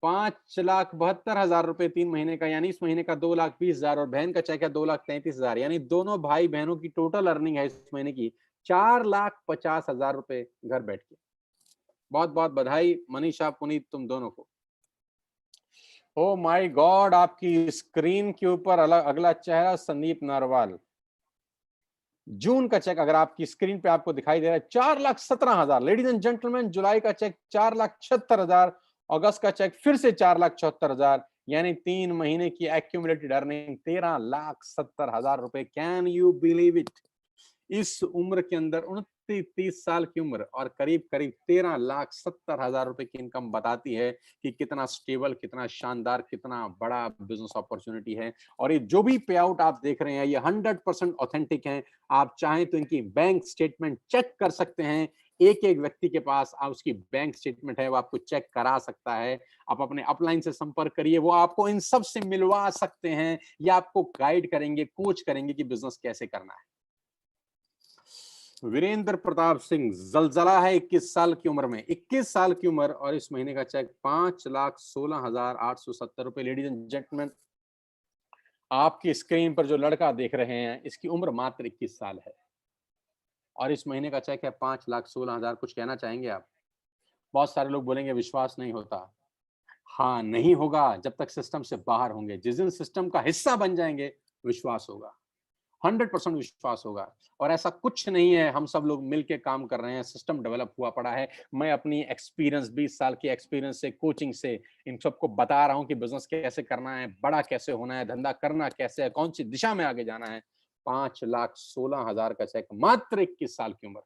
5,72,000 रुपए 3 महीने का, यानी इस महीने का 2,20,000, और बहन का चेक है 2,33,000। यानी दोनों भाई बहनों की टोटल अर्निंग है इस महीने की 4,50,000 रुपए घर बैठ के। बहुत बहुत बधाई मनीषा, पुनीत, तुम दोनों को। ओ माय गॉड, आपकी स्क्रीन के ऊपर अगला चेहरा संदीप नारवाल। जून का चेक अगर आपकी स्क्रीन पे आपको दिखाई दे रहा है 4,17,000। लेडीज एंड जेंटलमैन, जुलाई का चेक 4,76,000, अगस्त का चेक फिर से 4,74,000। यानी 3 महीने की एक्यूमुलेटेड अर्निंग 13,70,000 रुपए। Can you believe it? इस उम्र के अंदर 29-30 साल की उम्र और करीब करीब 13,70,000 रुपए की इनकम बताती है कि कितना स्टेबल, कितना शानदार, कितना बड़ा बिजनेस अपॉर्चुनिटी है। और ये जो भी पे आउट आप देख रहे हैं, ये 100% ऑथेंटिक हैं। आप चाहें तो इनकी बैंक स्टेटमेंट चेक कर सकते हैं। एक एक व्यक्ति के पास उसकी बैंक स्टेटमेंट है, वो आपको चेक करा सकता है। आप अपने अपलाइन से संपर्क करिए, वो आपको इन सब से मिलवा सकते हैं या आपको गाइड करेंगे, कोच करेंगे कि बिजनेस कैसे करना है। वीरेंद्र प्रताप सिंह, जलजला है 21 साल की उम्र में, 21 साल की उम्र, और इस महीने का चेक 5,16,870 रुपए। लेडीज एंड जेंटलमैन, आपकी स्क्रीन पर जो लड़का देख रहे हैं, इसकी उम्र मात्र 21 साल है और इस महीने का चेक है 5,16,000। कुछ कहना चाहेंगे आप? बहुत सारे लोग बोलेंगे विश्वास नहीं होता। हाँ, नहीं होगा जब तक सिस्टम से बाहर होंगे। जिस दिन सिस्टम का हिस्सा बन जाएंगे, विश्वास होगा, 100% विश्वास होगा। और ऐसा कुछ नहीं है, हम सब लोग मिलके काम कर रहे हैं, सिस्टम डेवलप हुआ पड़ा है। मैं अपनी एक्सपीरियंस, 20 साल की एक्सपीरियंस से, कोचिंग से इन सबको बता रहा हूं कि बिजनेस कैसे करना है, बड़ा कैसे होना है, धंधा करना कैसे है, कौन सी दिशा में आगे जाना है। 5,16,000 का चेक, मात्र 21 साल की उम्र।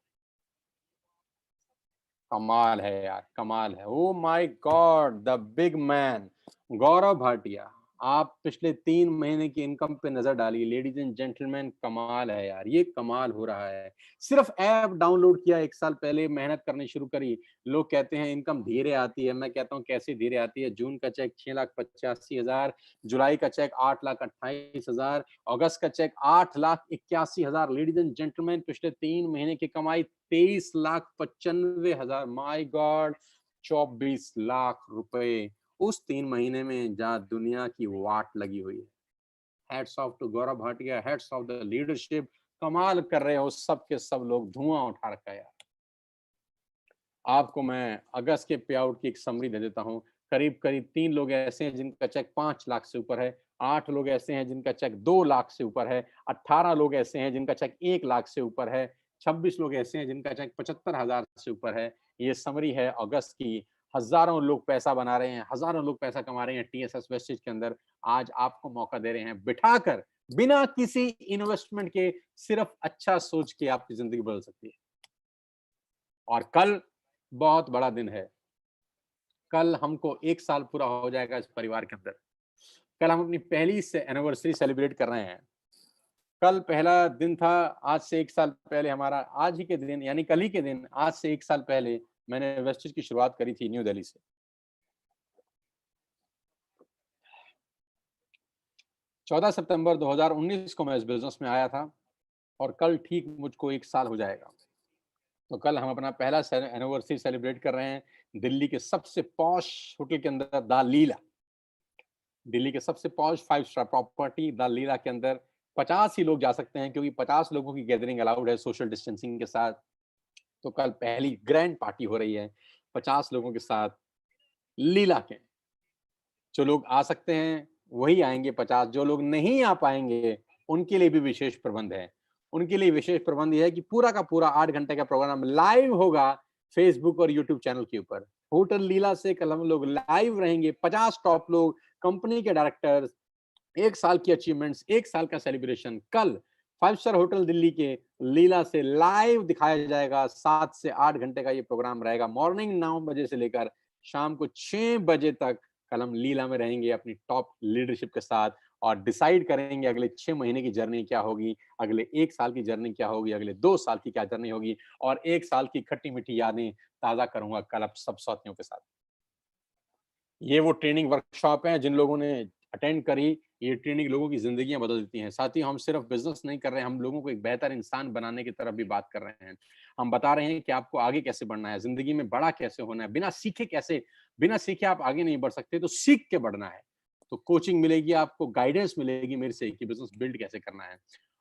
कमाल है यार, कमाल है। Oh my god, the big man Gaurav Bhatia. आप पिछले 3 महीने की इनकम पे नजर डालिए लेडीज एंड जेंटलमैन, कमाल है यार, ये कमाल हो रहा है। सिर्फ ऐप डाउनलोड किया 1 साल पहले, मेहनत करनी शुरू करी। लोग कहते हैं इनकम धीरे आती है, मैं कहता हूँ कैसे धीरे आती है। जून का चेक 6,85,000, जुलाई का चेक 8,28,000, अगस्त का चेक 8,81,000। लेडीज एंड जेंटलमैन, पिछले 3 महीने की कमाई 23,95,000। माय गॉड, 24 लाख रुपए उस 3 महीने में जहां दुनिया की वाट लगी हुई है। Heads off to Gaurav Bhatia, heads off the leadership. कमाल कर रहे हो सब के सब लोग, धुआं उठा रखा है यार। आपको मैं अगस्त के पे आउट की एक समरी दे देता हूँ। करीब करीब 3 लोग ऐसे हैं जिनका चेक 5 लाख से ऊपर है, 8 लोग ऐसे हैं जिनका चेक 2 लाख से ऊपर है, 18 लोग ऐसे हैं जिनका चेक 1 लाख से ऊपर है, 26 लोग ऐसे हैं जिनका चेक 75,000 से ऊपर है। ये समरी है अगस्त की। हजारों लोग पैसा बना रहे हैं, हजारों लोग पैसा कमा रहे हैं टीएसएस वेस्टेज के अंदर। आज आपको मौका दे रहे हैं बिठाकर, बिना किसी इन्वेस्टमेंट के, सिर्फ अच्छा सोच के आपकी जिंदगी बदल सकती है। और कल बहुत बड़ा दिन है। कल हमको 1 साल पूरा हो जाएगा इस परिवार के अंदर। कल हम अपनी पहली से एनिवर्सरी सेलिब्रेट कर रहे हैं। कल पहला दिन था, आज से 1 साल पहले हमारा, आज ही के दिन यानी कल ही के दिन, आज से 1 साल पहले मैंने वेस्टेज की शुरुआत करी थी न्यू दिल्ली से। 14 सितंबर 2019 को मैं इस बिजनेस में आया था और कल ठीक मुझको 1 साल हो जाएगा। तो कल हम अपना पहला एनिवर्सरी सेलिब्रेट कर रहे हैं दिल्ली के सबसे पॉश होटल के अंदर, द लीला। दिल्ली के सबसे पॉश 5 स्टार प्रॉपर्टी द लीला के अंदर 50 ही लोग जा सकते हैं, क्योंकि 50 लोगों की गैदरिंग अलाउड है सोशल डिस्टेंसिंग के साथ। तो कल पहली ग्रैंड पार्टी हो रही है 50 लोगों के साथ लीला के। जो लोग आ सकते हैं वही आएंगे 50, जो लोग नहीं आ पाएंगे उनके लिए भी विशेष प्रबंध है। उनके लिए विशेष प्रबंध यह है कि पूरा का पूरा 8 घंटे का प्रोग्राम लाइव होगा फेसबुक और यूट्यूब चैनल के ऊपर। होटल लीला से कल हम लोग लाइव रहेंगे, 50 टॉप लोग, कंपनी के डायरेक्टर्स, 1 साल की अचीवमेंट्स, 1 साल का सेलिब्रेशन कल 5 स्टार होटल दिल्ली के लीला से लाइव दिखाया जाएगा। 7 से 8 घंटे का ये प्रोग्राम रहेगा, मॉर्निंग 9 बजे से लेकर शाम को 6 बजे तक। कल हम लीला में रहेंगे अपनी टॉप लीडरशिप के साथ और डिसाइड करेंगे अगले 6 महीने की जर्नी क्या होगी, अगले 1 साल की जर्नी क्या होगी, अगले 2 साल की क्या जर्नी होगी, और 1 साल की खट्टी मीठी यादें ताजा करूंगा कल अब सब साथियों के साथ। ये वो ट्रेनिंग वर्कशॉप है जिन लोगों ने अटेंड करी, ये ट्रेनिंग लोगों की ज़िंदगियाँ बदल देती हैं। साथ ही हम सिर्फ बिज़नेस नहीं कर रहे हैं, हम लोगों को एक बेहतर इंसान बनाने की तरफ भी बात कर रहे हैं। हम बता रहे हैं कि आपको आगे कैसे बढ़ना है, ज़िंदगी में बड़ा कैसे होना है, बिना सीखे आप आगे नहीं बढ़ सकते, तो सीख के बढ़ना है। तो कोचिंग मिलेगी आपको, गाइडेंस मिलेगी मेरे से कि बिज़नेस बिल्ड कैसे करना है।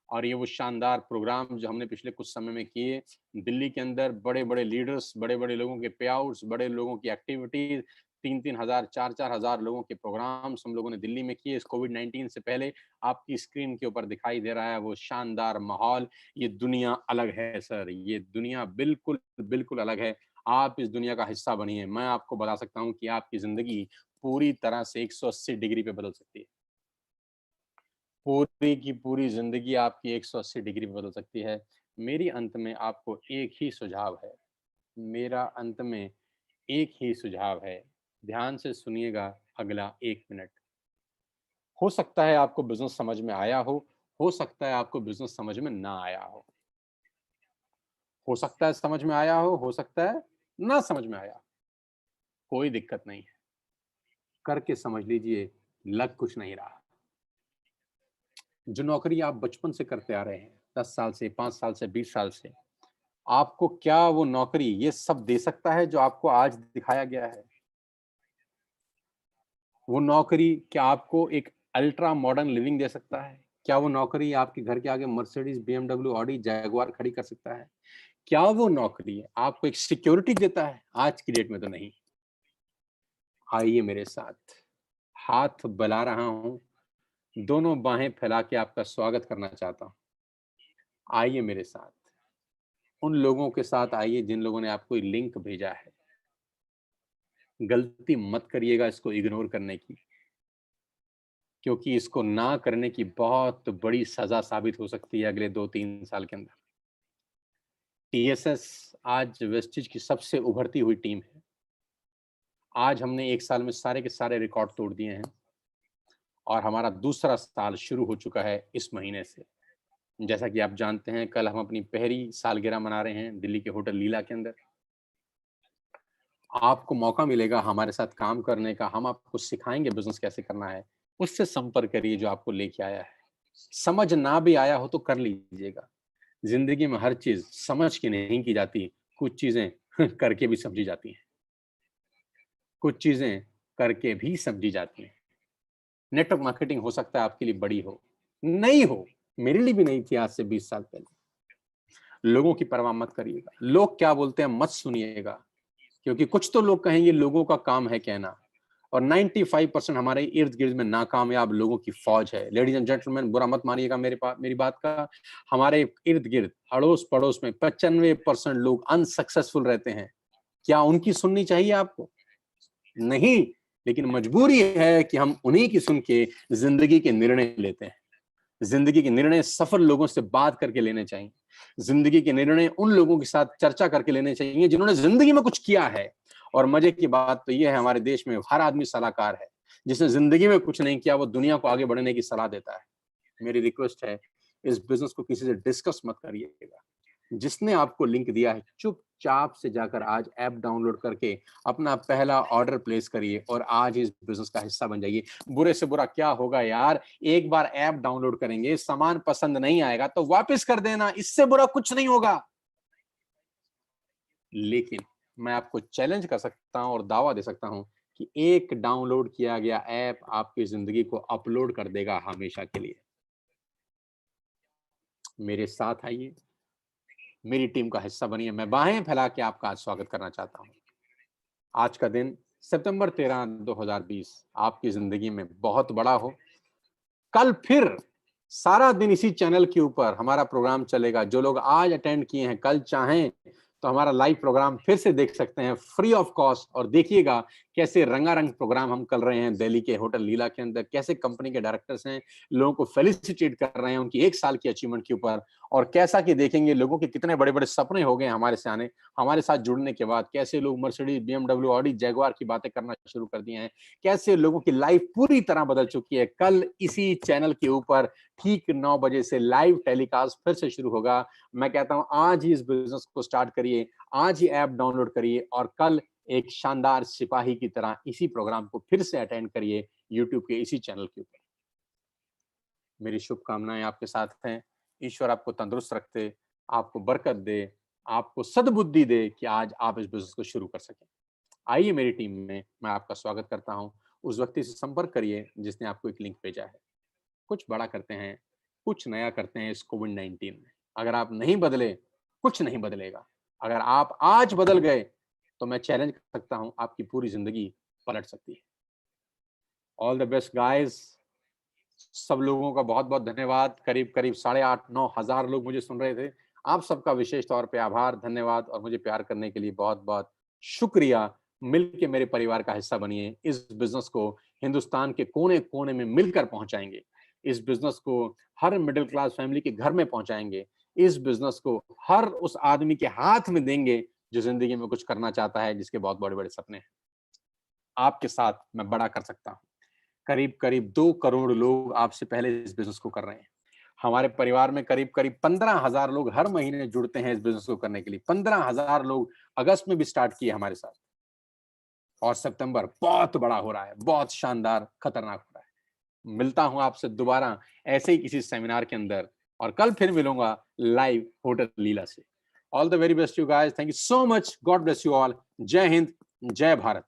और ये वो शानदार प्रोग्राम जो हमने पिछले कुछ समय में किए, दिल्ली के अंदर बड़े-बड़े लीडर्स, बड़े-बड़े लोगों के पे आउट्स, बड़े लोगों की एक्टिविटीज़, 3-3 हज़ार, 4-4 हज़ार लोगों के प्रोग्राम्स हम लोगों ने दिल्ली में किए। इस कोविड-19 से पहले आपकी स्क्रीन के ऊपर दिखाई दे रहा है वो शानदार माहौल। ये दुनिया अलग है सर, ये दुनिया बिल्कुल, बिल्कुल अलग है। आप इस दुनिया का हिस्सा बनिए। मैं आपको बता सकता हूँ कि आपकी ज़िंदगी पूरी तरह से 180 डिग्री पे बदल सकती है। पूरी की पूरी ज़िंदगी आपकी 180 डिग्री पे बदल सकती है। मेरी अंत में आपको एक ही सुझाव है। मेरा अंत में एक ही सुझाव है। ध्यान से सुनिएगा अगला 1 मिनट। हो सकता है आपको बिज़नेस समझ में आया हो सकता है आपको बिज़नेस समझ में ना आया हो सकता है समझ में आया हो सकता है ना समझ में आया। कोई दिक्कत नहीं है, करके समझ लीजिए, लग कुछ नहीं रहा। जो नौकरी आप बचपन से करते आ रहे हैं, 10 साल से, 5 साल से, 20 साल से, आपको क्या वो नौकरी ये सब दे सकता है जो आपको आज दिखाया गया है? वो नौकरी क्या आपको एक अल्ट्रा मॉडर्न लिविंग दे सकता है? क्या वो नौकरी आपके घर के आगे मर्सिडीज, बीएमडब्ल्यू, ऑडी, जैगुआर खड़ी कर सकता है? क्या वो नौकरी आपको एक सिक्योरिटी देता है? आज की डेट में तो नहीं। आइए मेरे साथ, हाथ बला रहा हूँ, दोनों बाहें फैला के आपका स्वागत करना चाहता हूँ। आइए मेरे साथ, उन लोगों के साथ आइए जिन लोगों ने आपको ये लिंक भेजा है। गलती मत करिएगा इसको इग्नोर करने की, क्योंकि इसको ना करने की बहुत बड़ी सज़ा साबित हो सकती है अगले 2-3 साल के अंदर। टीएसएस आज वेस्टिज की सबसे उभरती हुई टीम है। आज हमने 1 साल में सारे के सारे रिकॉर्ड तोड़ दिए हैं और हमारा दूसरा साल शुरू हो चुका है इस महीने से। जैसा कि आप जानते हैं, कल हम अपनी पहली सालगिरह मना रहे हैं दिल्ली के होटल लीला के अंदर। आपको मौका मिलेगा हमारे साथ काम करने का, हम आपको सिखाएँगे बिज़नेस कैसे करना है। उससे संपर्क करिए जो आपको लेके आया है। समझ ना भी आया हो तो कर लीजिएगा। ज़िंदगी में हर चीज़ समझ के नहीं की जाती, कुछ चीज़ें करके भी समझी जाती हैं। कुछ चीज़ें करके भी समझी जाती हैं। नेटवर्क मार्केटिंग हो सकता है आपके लिए बड़ी हो, नहीं हो, मेरे लिए भी नहीं थी आज से 20 साल पहले। लोगों की परवाह मत करिएगा, लोग क्या बोलते हैं मत सुनिएगा, क्योंकि कुछ तो लोग कहेंगे लोगों का काम है कहना और 95% हमारे इर्द-गिर्द में नाकामयाब लोगों की फौज है। लेडीज़ एंड जेंटलमैन बुरा मत मानिएगा मेरी बात का, हमारे इर्द-गिर्द, अड़ोस-पड़ोस में 95% लोग अनसक्सेसफुल रहते हैं। क्या उनकी सुननी चाहिए आपको? नहीं, लेकिन मजबूरी है कि हम उन्हीं की सुन के ज़िंदगी के निर्णय लेते हैं। ज़िंदगी के निर्णय सफल लोगों से बात करके लेने चाहिए। ज़िंदगी के निर्णय उन लोगों के साथ चर्चा करके लेने चाहिए जिन्होंने ज़िंदगी में कुछ किया है। और मज़े की बात तो ये है हमारे देश में हर आदमी सलाहकार है। जिसने ज़िंदगी में कुछ नहीं किया वो दुनिया को आगे बढ़ने की सलाह देता है। मेरी रिक्वेस्ट है इस बिज़नेस को किसी से डिस्कस मत करिएगा। जिसने आपको लिंक दिया है चुपचाप से जाकर आज ऐप डाउनलोड करके अपना पहला ऑर्डर प्लेस करिए और आज इस बिज़नेस का हिस्सा बन जाइए। बुरे से बुरा क्या होगा यार, एक बार ऐप डाउनलोड करेंगे, सामान पसंद नहीं आएगा तो वापस कर देना, इससे बुरा कुछ नहीं होगा। लेकिन मैं आपको चैलेंज कर सकता हूं और दावा दे सकता हूं कि एक डाउनलोड किया गया ऐप आपकी ज़िंदगी को अपलोड कर देगा हमेशा के लिए। मेरे साथ आइए, मेरी टीम का हिस्सा बनिए, मैं बाहें फैला के आपका आज स्वागत करना चाहता हूं। आज का दिन सितंबर 13, 2020 आपकी ज़िंदगी में बहुत बड़ा हो। कल फिर सारा दिन इसी चैनल के ऊपर हमारा प्रोग्राम चलेगा। जो लोग आज अटेंड किए हैं, कल चाहें तो हमारा लाइव प्रोग्राम फिर से देख सकते हैं फ्री ऑफ कॉस्ट और देखिएगा कैसे रंगारंग प्रोग्राम हम कर रहे हैं दिल्ली के होटल लीला के अंदर, कैसे कंपनी के डायरेक्टर्स हैं, लोगों को फेलिसिटेट कर रहे हैं उनकी 1 साल की अचीवमेंट के ऊपर और कैसा कि देखेंगे लोगों के कितने बड़े-बड़े सपने हो गए हमारे साथ जुड़ने के बाद, कैसे लोग मर्सिडीज, बीएमडब्ल्यू, ऑडी, जैगुआर की बातें करना शुरू कर दिए हैं, कैसे लोगों की लाइफ पूरी तरह बदल चुकी है। कल इसी चैनल के ऊपर ठीक 9 बजे से लाइव टेलीकास्ट फिर से शुरू होगा। मैं कहता हूं आज ही इस बिज़नेस को स्टार्ट करिए, आज ही ऐप डाउनलोड करिए और कल एक शानदार सिपाही की तरह इसी प्रोग्राम को फिर से अटेंड करिए यूट्यूब के इसी चैनल के ऊपर। मेरी शुभकामनाएं आपके साथ हैं। ईश्वर आपको तंदुरुस्त रखे, आपको बरकत दे, आपको सद्बुद्धि दे कि आज आप इस बिज़नेस को शुरू कर सकें। आइए मेरी टीम में मैं आपका स्वागत करता हूं। उस व्यक्ति से संपर्क करिए जिसने आपको एक लिंक भेजा है। कुछ बड़ा करते हैं, कुछ नया करते हैं इस कोविड-19 में। अगर आप नहीं बदले, कुछ नहीं बदलेगा। अगर आप आज बदल गए, तो मैं चैलेंज कर सकता हूँ, आपकी पूरी ज़िंदगी पलट सकती है। All the best guys. सब लोगों का बहुत-बहुत धन्यवाद। करीब-करीब साढ़े 8-9 हज़ार लोग मुझे सुन रहे थे। आप सबका विशेष तौर पे आभार, धन्यवाद और मुझे प्यार करने के लिए बहुत-बहुत शुक्रिया। मिल के मेरे परिवार का हिस्सा बनिए। इस बिज़नेस को हिंदुस्तान के कोने-कोने में मिलकर पहुँचाएँगे। इस बिज़नेस को हर मिडल क्लास फैमिली के घर में पहुँचाएँगे। इस बिज़नेस को हर उस आदमी के हाथ में देंगे, जो ज़िंदगी में कुछ करना चाहता है, जिसके बहुत बड़े-बड़े सपने हैं। आपके साथ मैं बड़ा कर सकता हूँ। करीब-करीब 2 करोड़ लोग आपसे पहले इस बिज़नेस को कर रहे हैं। हमारे परिवार में करीब-करीब 15,000 लोग हर महीने जुड़ते हैं इस बिज़नेस को करने के लिए। 15,000 लोग अगस्त में भी स्टार्ट किए हमारे साथ और सितंबर बहुत बड़ा हो रहा है, बहुत शानदार, खतरनाक हो रहा है। मिलता हूँ आपसे दोबारा ऐसे ही किसी सेमिनार के अंदर और कल फिर मिलूँगा लाइव होटल लीला से। All the very best to you guys. Thank you so much. God bless you all. Jai Hind, Jai Bharat.